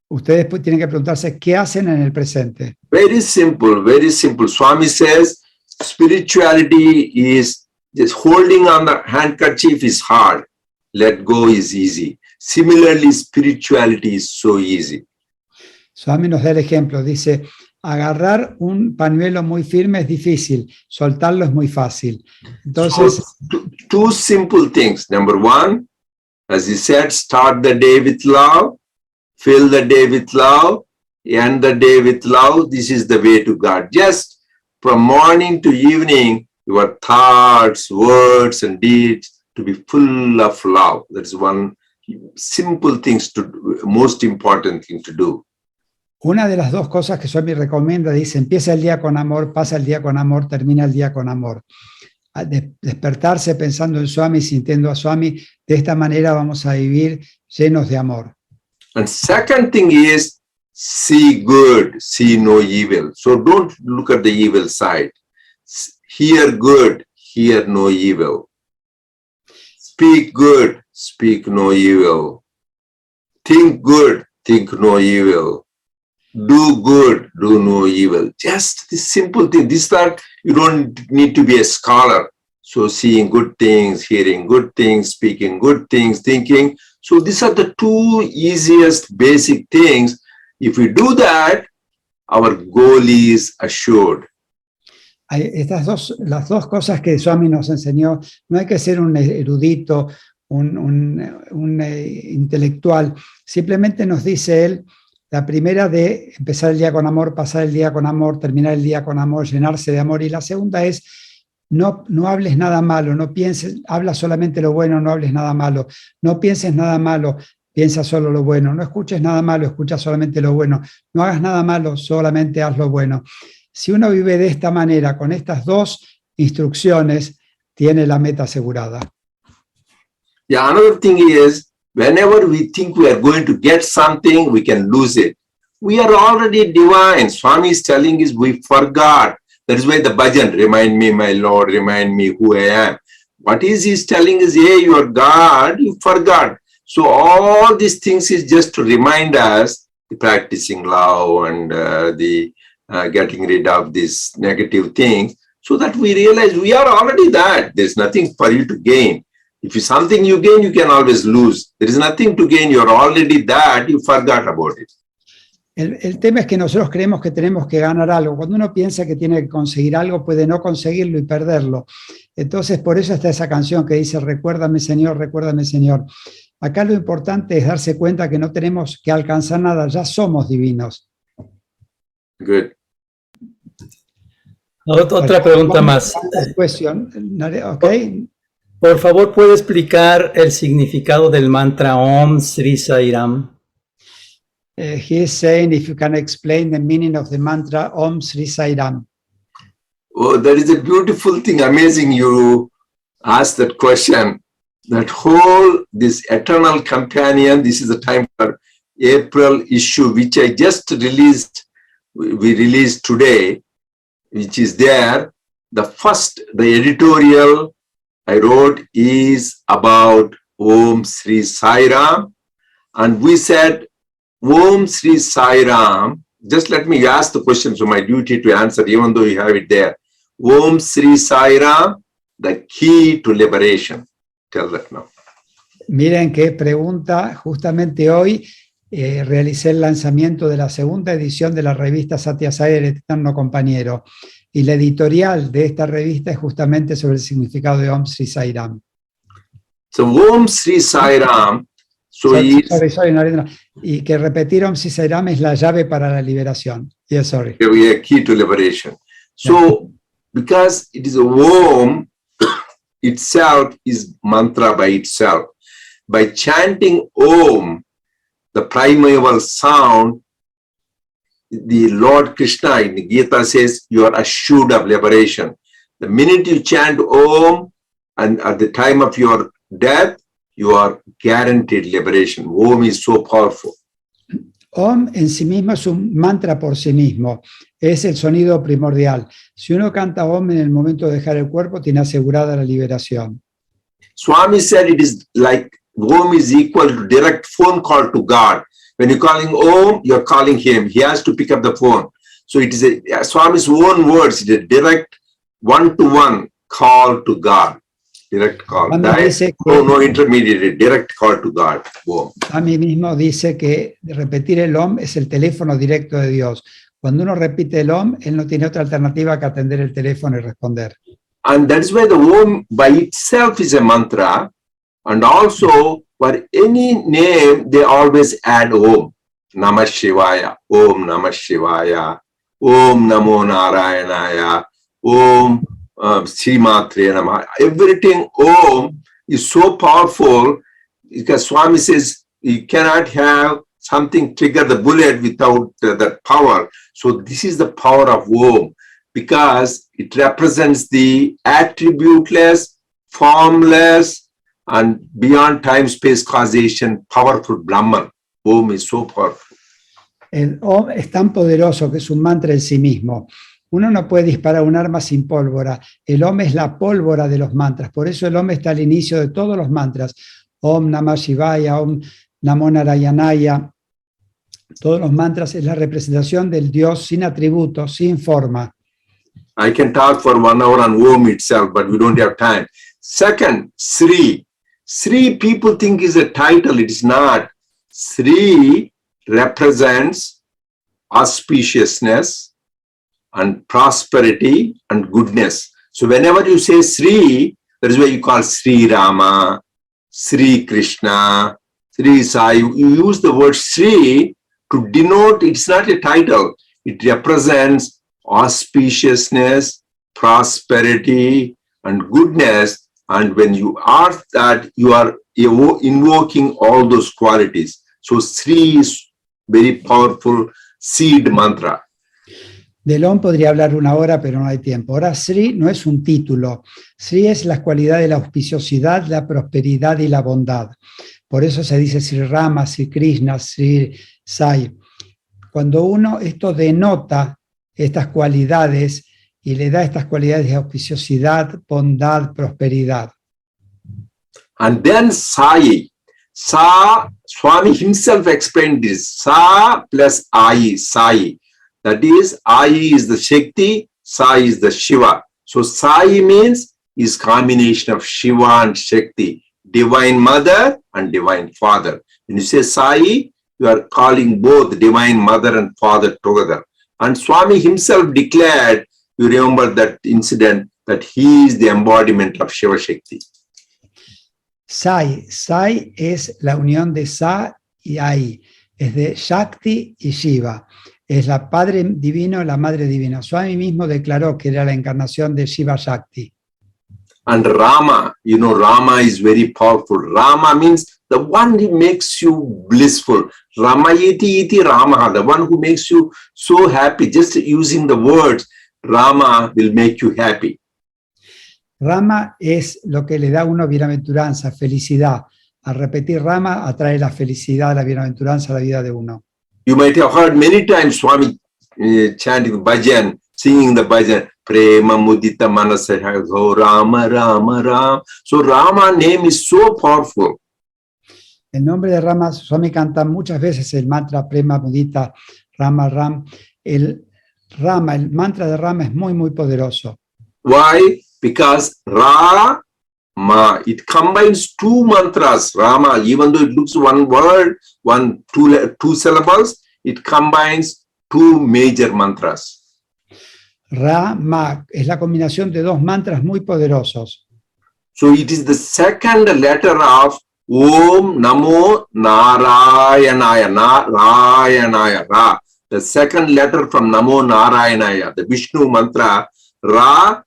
Ustedes tienen que preguntarse, ¿qué hacen en el presente? Very simple, very simple. Swami says, spirituality is just holding on the handkerchief is hard. Let go is easy. Similarly, spirituality is so easy. Swami nos da el ejemplo, dice, agarrar un pañuelo muy firme es difícil, soltarlo es muy fácil. Entonces, so, two simple things. Number one, as he said, start the day with love, fill the day with love, end the day with love. This is the way to God. Just from morning to evening, your thoughts, words, and deeds to be full of love. That is one simple things to do, most important thing to do. Una de las dos cosas que Swami recomienda, dice, empieza el día con amor, pasa el día con amor, termina el día con amor. Despertarse pensando en Swami, sintiendo a Swami, de esta manera vamos a vivir llenos de amor. And second thing is, see good, see no evil. So don't look at the evil side. Hear good, hear no evil. Speak good, speak no evil. Think good, think no evil. Do good, do no evil. Just this simple thing. This that you don't need to be a scholar. So seeing good things, hearing good things, speaking good things, thinking. So these are the two easiest basic things. If we do that, our goal is assured. Las dos cosas que Swami nos enseñó, no hay que ser un erudito, un intelectual. Simplemente nos dice él, la primera de empezar el día con amor, pasar el día con amor, terminar el día con amor, llenarse de amor. Y la segunda es, no hables nada malo, no pienses, habla solamente lo bueno, no hables nada malo. No pienses nada malo, piensa solo lo bueno. No escuches nada malo, escucha solamente lo bueno. No hagas nada malo, solamente haz lo bueno. Si uno vive de esta manera, con estas dos instrucciones, tiene la meta asegurada. Yeah, another thing is, whenever we think we are going to get something, we can lose it. We are already divine. Swami is telling us we forgot. That is why the bhajan, remind me, my Lord, remind me who I am. What is he's telling is, hey, you are God, you forgot. So all these things is just to remind us the practicing love and the getting rid of these negative things, so that we realize we are already that. There's nothing for you to gain. If it's something you gain, you can always lose. There is nothing to gain. You're already that. You forgot about it. El tema es que nosotros creemos que tenemos que ganar algo. Cuando uno piensa que tiene que conseguir algo, puede no conseguirlo y perderlo. Entonces, por eso está esa canción que dice, recuérdame, Señor, recuérdame, Señor. Acá lo importante es darse cuenta que no tenemos que alcanzar nada, ya somos divinos. Good. Otra pregunta más. Okay. Por favor, ¿puede explicar el significado del mantra Om Sri Sairam? He is saying if you can explain the meaning of the mantra Om Sri Sairam. Oh, that is a beautiful thing. Amazing you asked that question. That whole, this eternal companion, this is the time for April issue, which I just released, we released today, which is there. The editorial I wrote is about Om Sri Sairam. And we said, Om Sri Sairam, just let me ask the question, so my duty to answer, even though you have it there. Om Sri Sairam, the key to liberation. Tell that now. Miren qué pregunta. Justamente hoy realicé el lanzamiento de la segunda edición de la revista Sathya Sai, el eterno compañero. Y la editorial de esta revista es justamente sobre el significado de Om Sri Sairam. So Om Sri Sairam, sorry, Narendranath. Y que repetir Om Sri Sairam es la llave para la liberación. Yes, sorry. A key to liberation. So, because it is a Om, itself is mantra by itself. By chanting Om, the primeval sound, the Lord Krishna in the Gita says you are assured of liberation. The minute you chant Om, and at the time of your death, you are guaranteed liberation. Om is so powerful. Om en sí mismo es un mantra por sí mismo, es el sonido primordial. Si uno canta Om en el momento de dejar el cuerpo, tiene asegurada la liberación. Swami said it is like Om is equal to direct phone call to God. When you're calling Om, you're calling him. He has to pick up the phone. So it is Swami's own words, it is a direct one-to-one call to God. Direct call. No intermediary, direct call to God. Om. A mí mismo dice que repetir el Om es el teléfono directo de Dios. Cuando uno repite el Om, él no tiene otra alternativa que atender el teléfono y responder. And that's why the Om by itself is a mantra. And also, for any name, they always add Om. Namah Shivaya, Om Namah Shivaya, Om Namo Narayanaya, Om Sri Matre Namah. Everything Om is so powerful because Swami says you cannot have something trigger the bullet without that power. So this is the power of Om because it represents the attributeless, formless, and beyond time, space, causation, powerful Brahman. Om is so powerful. El Om es tan poderoso que es un mantra en sí mismo. Uno no puede disparar un arma sin pólvora. El Om es la pólvora de los mantras. Por eso el Om está al inicio de todos los mantras. Om Namah Shivaya, Om Namo Narayanaya. Todos los mantras es la representación del Dios sin atributos, sin forma. I can talk for 1 hour on Om itself, but we don't have time. Second, Sri. Sri people think is a title. It is not. Sri represents auspiciousness and prosperity and goodness. So whenever you say Sri, that is why you call Sri Rama, Sri Krishna, Sri Sai. You use the word Sri to denote it's not a title. It represents auspiciousness, prosperity, and goodness. And when you are that, you are invoking all those qualities. So Sri is very powerful seed mantra. Del Om podría hablar 1 hora, pero no hay tiempo. Ahora, Sri no es un título. Sri es la cualidad de la auspiciosidad, la prosperidad y la bondad. Por eso se dice Sri Rama, Sri Krishna, Sri Sai. Cuando uno esto denota estas cualidades y le da estas cualidades de auspiciosidad, bondad, prosperidad. And then Sai. Swami himself explained this. Sa plus Ai, Sai. That is, Ai is the Shakti, Sai is the Shiva. So Sai means is combination of Shiva and Shakti, Divine Mother and Divine Father. When you say Sai, you are calling both Divine Mother and Father together. And Swami himself declared, you remember that incident, that he is the embodiment of Shiva Shakti. Sai es la unión de Sa y Ai, es de Shakti y Shiva, es la Padre Divino y la Madre Divina. Swami mismo declaró que era la encarnación de Shiva Shakti. And Rama, you know, Rama is very powerful. Rama means the one who makes you blissful. Ramayati iti Rama, the one who makes you so happy. Just using the words, Rama will make you happy. Rama es lo que le da a uno bienaventuranza, felicidad. Al repetir Rama atrae la felicidad, la bienaventuranza a la vida de uno. You might have heard many times Swami chanting bhajan, singing the bhajan, Prema Mudita Manasa Rama Rama Rama. So Rama name is so powerful. El nombre de Rama, Swami canta muchas veces el mantra Prema Mudita Rama Ram. El mantra de Rama es muy, muy poderoso. Why? Because Rama, it combines two mantras. Rama, even though it looks one word, two syllables, it combines two major mantras. Rama es la combinación de dos mantras muy poderosos. So it is the second letter of Om Namo Narayanaya. Narayanaya. Ra. The second letter from Namo Narayanaya, the Vishnu mantra, Ra,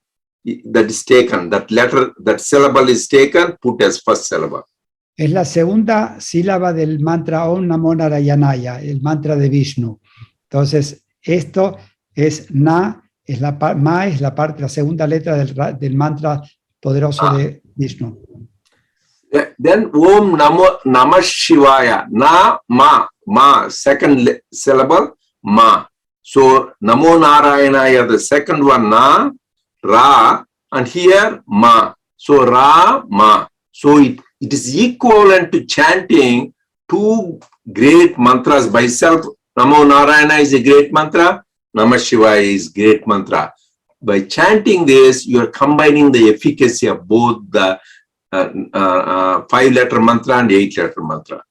that is taken, that letter, that syllable is taken, put as first syllable. Es la segunda sílaba del mantra Om Namo Narayanaya, el mantra de Vishnu. Entonces, esto es Na, Ma es la segunda letra del mantra poderoso de Vishnu. Then Om Namah Shivaya, Na, Ma, second syllable, Ma. So Namo Narayanaya, the second one, Na, Ra, and here Ma. So Ra, Ma. So it is equivalent to chanting two great mantras by self. Namo Narayana is a great mantra. Namah Shivaya is great mantra. By chanting this, you are combining the efficacy of both the 5-letter mantra and 8-letter mantra.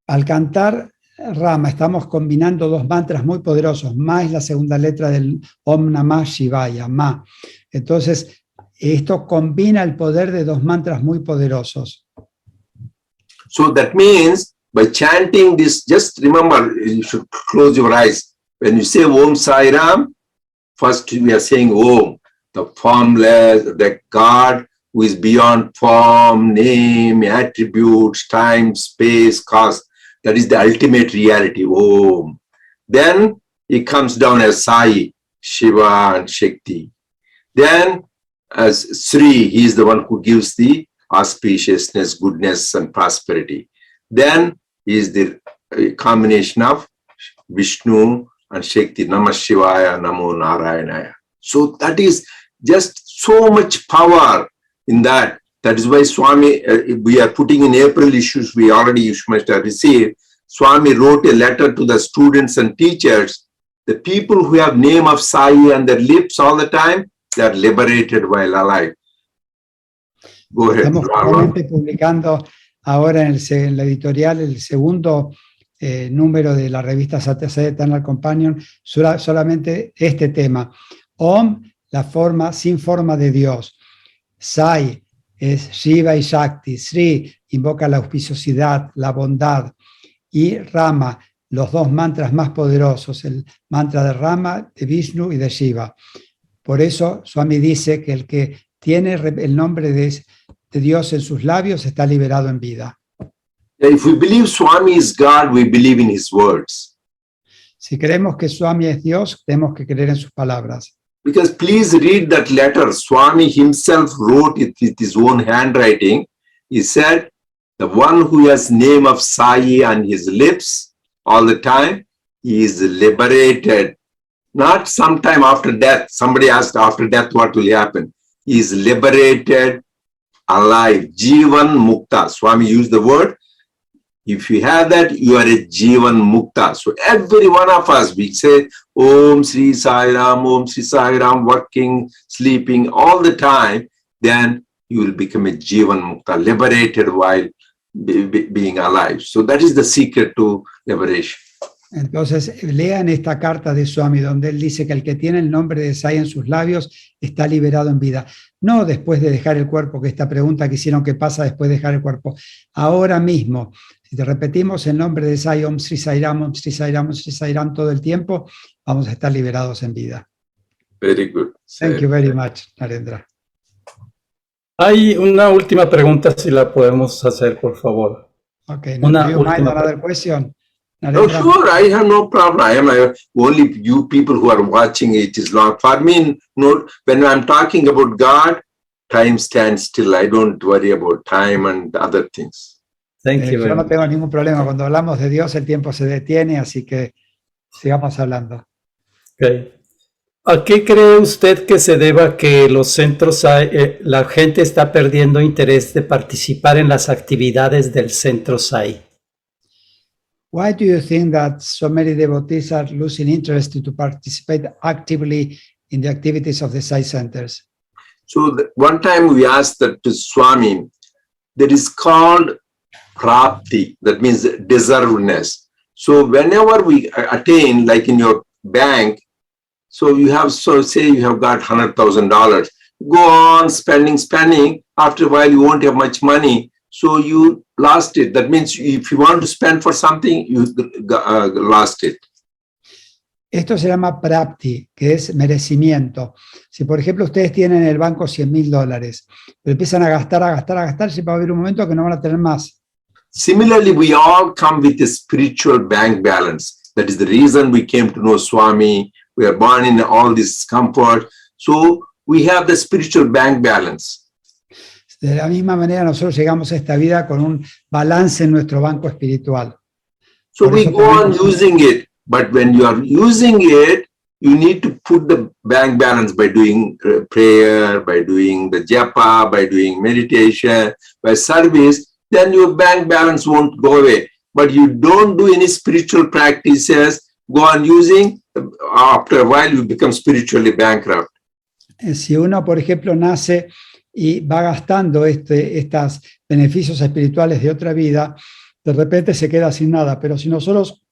Al cantar Rama estamos combinando dos mantras muy poderosos. Ma es la segunda letra del Om Namah Shivaya, Ma. Entonces, esto combina el poder de dos mantras muy poderosos. So that means by chanting this, just remember, you should close your eyes. When you say Om Sai Ram, first we are saying Om, the formless, the God who is beyond form, name, attributes, time, space, cause. That is the ultimate reality, Om. Then it comes down as Sai, Shiva and Shakti. Then as Sri, he is the one who gives the auspiciousness, goodness and prosperity. Then is the combination of Vishnu and Shakti, Namah Shivaya, Namo Narayanaya. So that is just so much power in that. That is why Swami, we are putting in April issues, we already must have received. Swami wrote a letter to the students and teachers. The people who have name of Sai on their lips all the time, they are liberated while alive. Go ahead. Estamos justamente publicando ahora en la editorial el segundo número de la revista Sathya Sai Eternal Companion, solamente este tema. Om, la forma sin forma de Dios. Sai es Shiva y Shakti. Sri invoca la auspiciosidad, la bondad. Y Rama, los dos mantras más poderosos, el mantra de Rama, de Vishnu y de Shiva. Por eso Swami dice que el que tiene el nombre de Dios en sus labios está liberado en vida. If we believe Swami is God, we believe in his words. Si creemos que Swami es Dios, tenemos que creer en sus palabras. Because please read that letter. Swami himself wrote it with his own handwriting. He said, the one who has name of Sai on his lips all the time, he is liberated. Not sometime after death. Somebody asked after death what will happen. He is liberated alive. Jivan Mukta. Swami used the word. If you have that, you are a Jivan Mukta. So every one of us, we say, Om Sri Sai Ram, working, sleeping all the time, then you will become a Jivan Mukta, liberated while being alive. So that is the secret to liberation. Entonces, lean esta carta de Swami, donde él dice que el que tiene el nombre de Sai en sus labios está liberado en vida. No después de dejar el cuerpo, que esta pregunta que hicieron, ¿qué pasa después de dejar el cuerpo? Ahora mismo, si te repetimos el nombre de Sai, Om Sri Sai Ram, Om Sri Sai Ram, Om Sri Sai Ram todo el tiempo, vamos a estar liberados en vida. Very good. Thank you very much, Narendra. Hay una última pregunta, si la podemos hacer, por favor. Okay, Una do you mind última another question? No, Narendra? sure, I have no problem. I am only you people who are watching it is long. For me, no, when I'm talking about God, time stands still. I don't worry about time and other things. Thank you Yo very no much. tengo ningún problema. Cuando hablamos de Dios, el tiempo se detiene, así que sigamos hablando. Okay. ¿A qué cree usted que se deba que los centros SAI, la gente está perdiendo interés de participar en las actividades del centro SAI? Why do you think that so many devotees are losing interest to participate actively in the activities of the Sai centers? So one time we asked that to Swami, that is called prapti, that means deservedness. So whenever we attain, like in your bank, so you have, so say you have got $100,000, go on spending, after a while you won't have much money, so you lost it. That means if you want to spend for something, you lost it. Esto se llama prapti, que es merecimiento. Si por ejemplo ustedes tienen en el banco $100,000, pero empiezan a gastar, se va a haber un momento que no van a tener más. Similarly, we all come with a spiritual bank balance. That is the reason we came to know Swami. We are born in all this comfort. So we have the spiritual bank balance. De la misma manera nosotros llegamos a esta vida con un balance en nuestro banco espiritual. So we go on using it, but when you are using it, you need to put the bank balance by doing prayer, by doing the japa, by doing meditation, by service, then your bank balance won't go away. But you don't do any spiritual practices, go on using, after a while you become spiritually bankrupt. Si uno, por ejemplo, nace y va gastando estos beneficios espirituales de otra vida, de repente se queda sin nada. Pero si nosotros,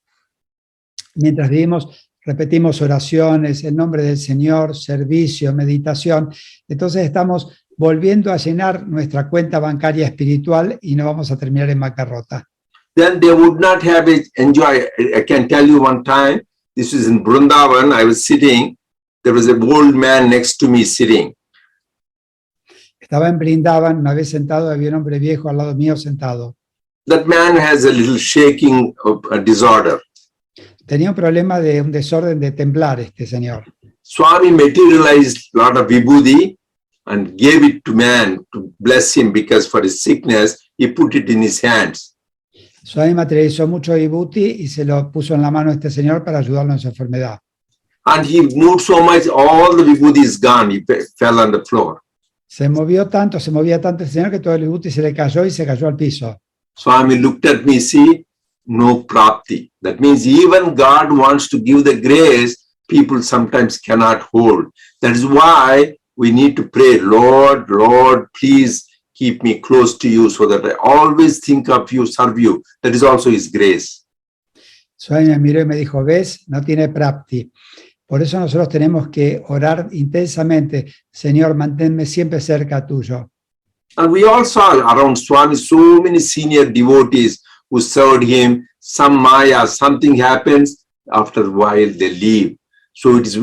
mientras vivimos, repetimos oraciones, el nombre del Señor, servicio, meditación, entonces estamos volviendo a llenar nuestra cuenta bancaria espiritual y no vamos a terminar en bancarrota. Then they would not have it enjoy. I can tell you one time, this is in Vrindavan, I was sitting, there was an old man next to me sitting. Estaba en Vrindavan, me había sentado, había un hombre viejo al lado mío sentado. That man has a little shaking disorder. Tenía un problema de un desorden de temblar este señor. Swami materialized a lot of vibhuti and gave it to man to bless him because for his sickness, he put it in his hands. Swami materializó mucho vibhuti y se lo puso en la mano a este señor para ayudarlo en su enfermedad. And he moved so much, all the vibhuti is gone, he fell on the floor. Se movía tanto el señor que todo el vibhuti se le cayó y se cayó al piso. Swami looked at me, see, no prapti. That means even God wants to give the grace, people sometimes cannot hold. That is why we need to pray, Lord, Lord, please keep me close to you so that I always think of you, serve you. That is also His grace. Swami me miró y me dijo, ves, no tiene prapti. Por eso nosotros tenemos que orar intensamente, Señor, manténme siempre cerca tuyo. And we all saw around Swami so many senior devotees who served him, some maya, something happens, after a while they leave. So it is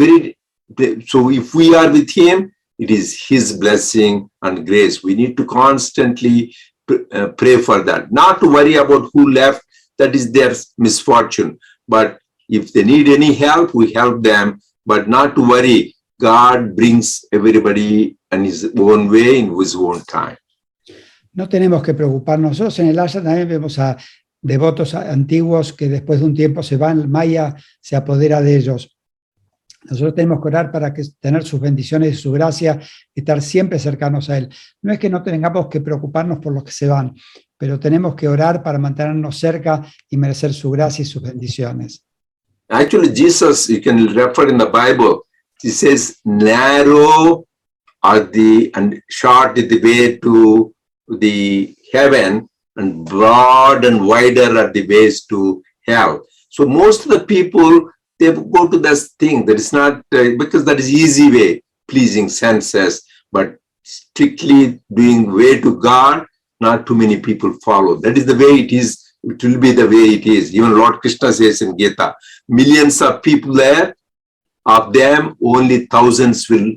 so if we are with him, it is his blessing and grace. We need to constantly pray for that. Not to worry about who left, that is their misfortune. But if they need any help, we help them, but not to worry. God brings everybody in his own way, in his own time. No tenemos que preocuparnos. Nosotros en el ashram también vemos a devotos antiguos que después de un tiempo se van, Maya se apodera de ellos. Nosotros tenemos que orar para tener sus bendiciones y su gracia, estar siempre cercanos a Él. No es que no tengamos que preocuparnos por los que se van, pero tenemos que orar para mantenernos cerca y merecer su gracia y sus bendiciones. Actually, Jesus, you can refer in the Bible, he says, narrow and short is the way to the heaven, and broad and wider are the ways to hell. So most of the people, they go to this thing that is not, because that is easy way, pleasing senses, but strictly doing way to God, not too many people follow. That is the way it is. It will be the way it is. Even Lord Krishna says in Gita, millions of people there, of them only thousands will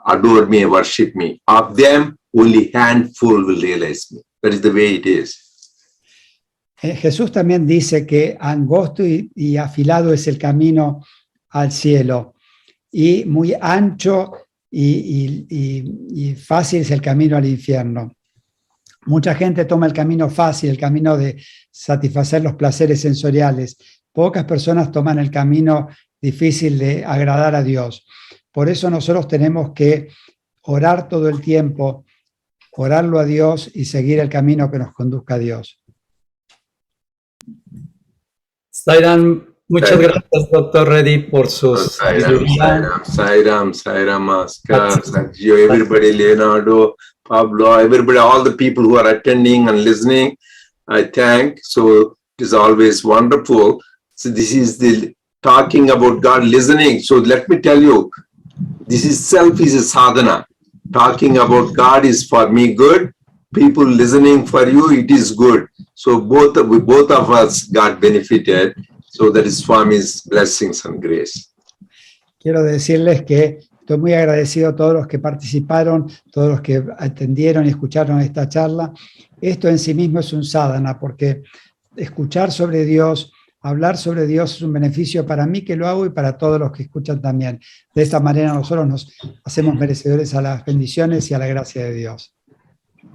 adore me and worship me. Of them only handful will realize me. That is the way it is. Jesús también dice que angosto y afilado es el camino al cielo, y muy ancho y fácil es el camino al infierno. Mucha gente toma el camino fácil, el camino de satisfacer los placeres sensoriales. Pocas personas toman el camino difícil de agradar a Dios. Por eso nosotros tenemos que orar todo el tiempo, orarlo a Dios y seguir el camino que nos conduzca a Dios. Sairam, muchas gracias, Dr. Reddy, por sus sabiduría. Sairam, Oscar, Sergio, everybody, Leonardo, Pablo, everybody, all the people who are attending and listening, I thank. So it is always wonderful. So this is the talking about God, listening. So let me tell you, this itself is a sadhana. Talking about God is for me good. People listening for you, it is good. So both of us got benefited. So that is Swami's blessings and grace. Quiero decirles que estoy muy agradecido a todos los que participaron, todos los que atendieron y escucharon esta charla. Esto en sí mismo es un sadhana, porque escuchar sobre Dios, hablar sobre Dios es un beneficio para mí que lo hago y para todos los que escuchan también. De esta manera nosotros nos hacemos merecedores a las bendiciones y a la gracia de Dios.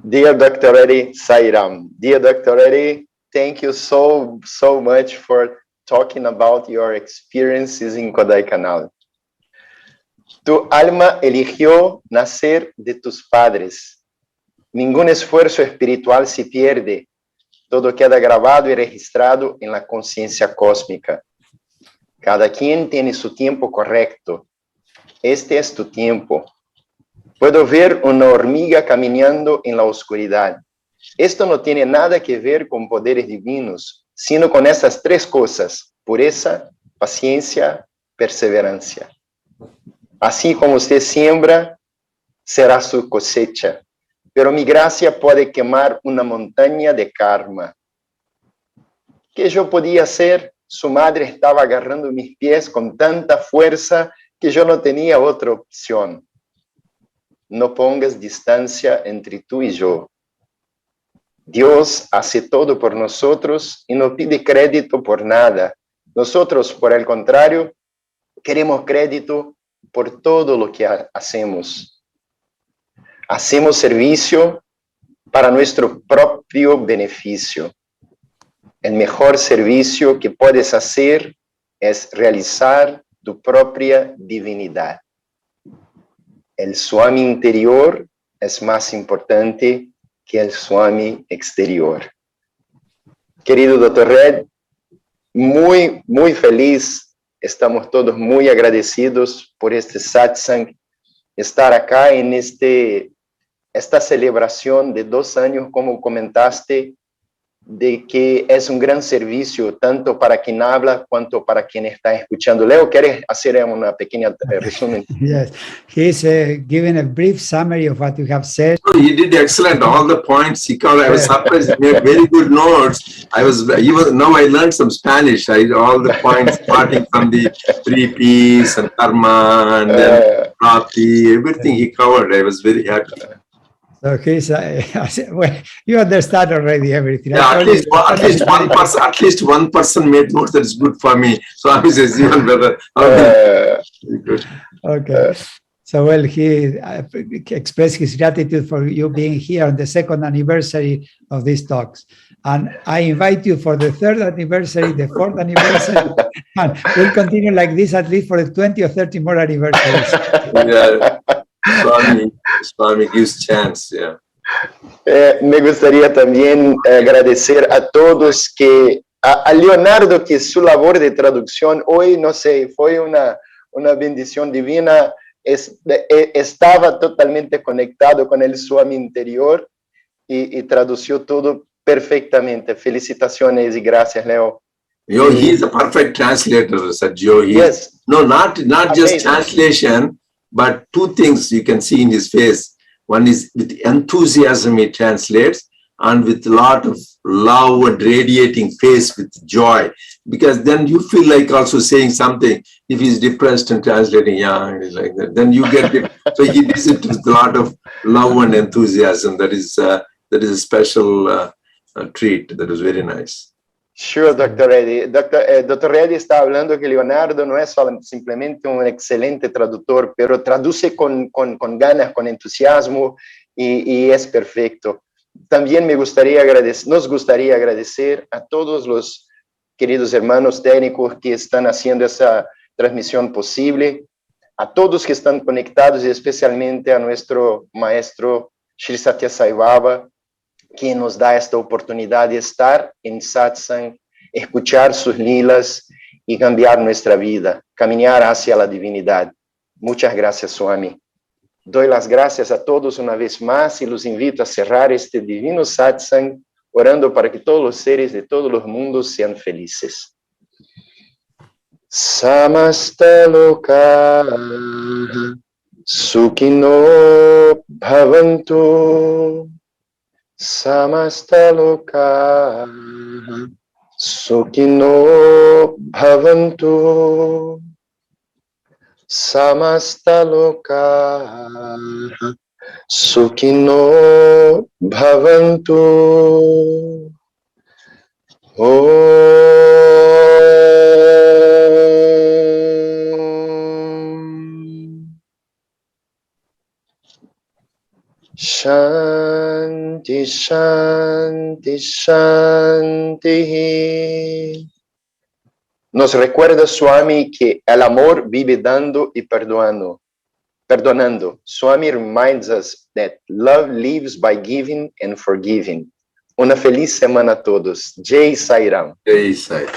Dear Dr. Reddy, Sairam. Dear Dr. Reddy, thank you so much for talking about your experiences in Kodaikanal. Tu alma eligió nacer de tus padres. Ningún esfuerzo espiritual se pierde. Todo queda grabado y registrado en la conciencia cósmica. Cada quien tiene su tiempo correcto. Este es tu tiempo. Puedo ver una hormiga caminando en la oscuridad. Esto no tiene nada que ver con poderes divinos, sino con esas tres cosas: pureza, paciencia, perseverancia. Así como usted siembra, será su cosecha. Pero mi gracia puede quemar una montaña de karma. ¿Qué yo podía hacer? Su madre estaba agarrando mis pies con tanta fuerza que yo no tenía otra opción. No pongas distancia entre tú y yo. Dios hace todo por nosotros y no pide crédito por nada. Nosotros, por el contrario, queremos crédito por todo lo que hacemos. Hacemos servicio para nuestro propio beneficio. El mejor servicio que puedes hacer es realizar tu propia divinidad. El Swami interior es más importante que el Swami exterior. Querido Dr. Red, muy feliz. Estamos todos muy agradecidos por este satsang, estar acá en esta celebración de 2 años, como comentaste, de que es un gran servicio, tanto para quien habla, cuanto para quien está escuchando. Leo, ¿quieres hacer una pequeña resumen? Yes, he's given a brief summary of what you have said. Oh, you did excellent. All the points he covered. I was surprised. You made very good notes. Now I learned some Spanish. All the points starting from the 3 P's and karma and then prati, everything he covered. I was very happy. So he's, well, you understand already everything. Yeah, at least one person made notes. That's good for me. So I was even better. Okay. So, well, he expressed his gratitude for you being here on the 2nd anniversary of these talks. And I invite you for the 3rd anniversary, the 4th anniversary, and we'll continue like this at least for the 20 or 30 more anniversaries. Yeah. Swami gives chance, yeah. Me gustaría también agradecer a todos a Leonardo, que su labor de traducción hoy, no sé, fue una bendición divina. Estaba totalmente conectado con el Swami interior y tradució todo perfectamente. Felicitaciones y gracias, Leo. He is a perfect translator, Sergio. Yes. No, not just translation, but two things you can see in his face. One is with enthusiasm he translates, and with a lot of love and radiating face with joy. Because then you feel like also saying something. If he's depressed and translating, yeah, he's like that, then you get it. So he does it with a lot of love and enthusiasm. That is a special treat. That was very nice. Sure, Dr. Reddy. Dr. Reddy está hablando que Leonardo no es simplemente un excelente traductor, pero traduce con ganas, con entusiasmo y es perfecto. También nos gustaría agradecer a todos los queridos hermanos técnicos que están haciendo esa transmisión posible, a todos que están conectados y especialmente a nuestro maestro Sri Sathya Sai Baba, que nos da esta oportunidad de estar en satsang, escuchar sus lilas y cambiar nuestra vida, caminar hacia la divinidad. Muchas gracias, Swami. Doy las gracias a todos una vez más y los invito a cerrar este divino satsang, orando para que todos los seres de todos los mundos sean felices. Samasta loka sukhino bhavantu. Samasta loka sukhino bhavantu. Samasta loka sukhino bhavantu. Shanti, Shanti, Shanti. Nos recuerda, Swami, que el amor vive dando y perdonando. Swami reminds us that love lives by giving and forgiving. Una feliz semana a todos. Jai Sai Ram. Jai Sai.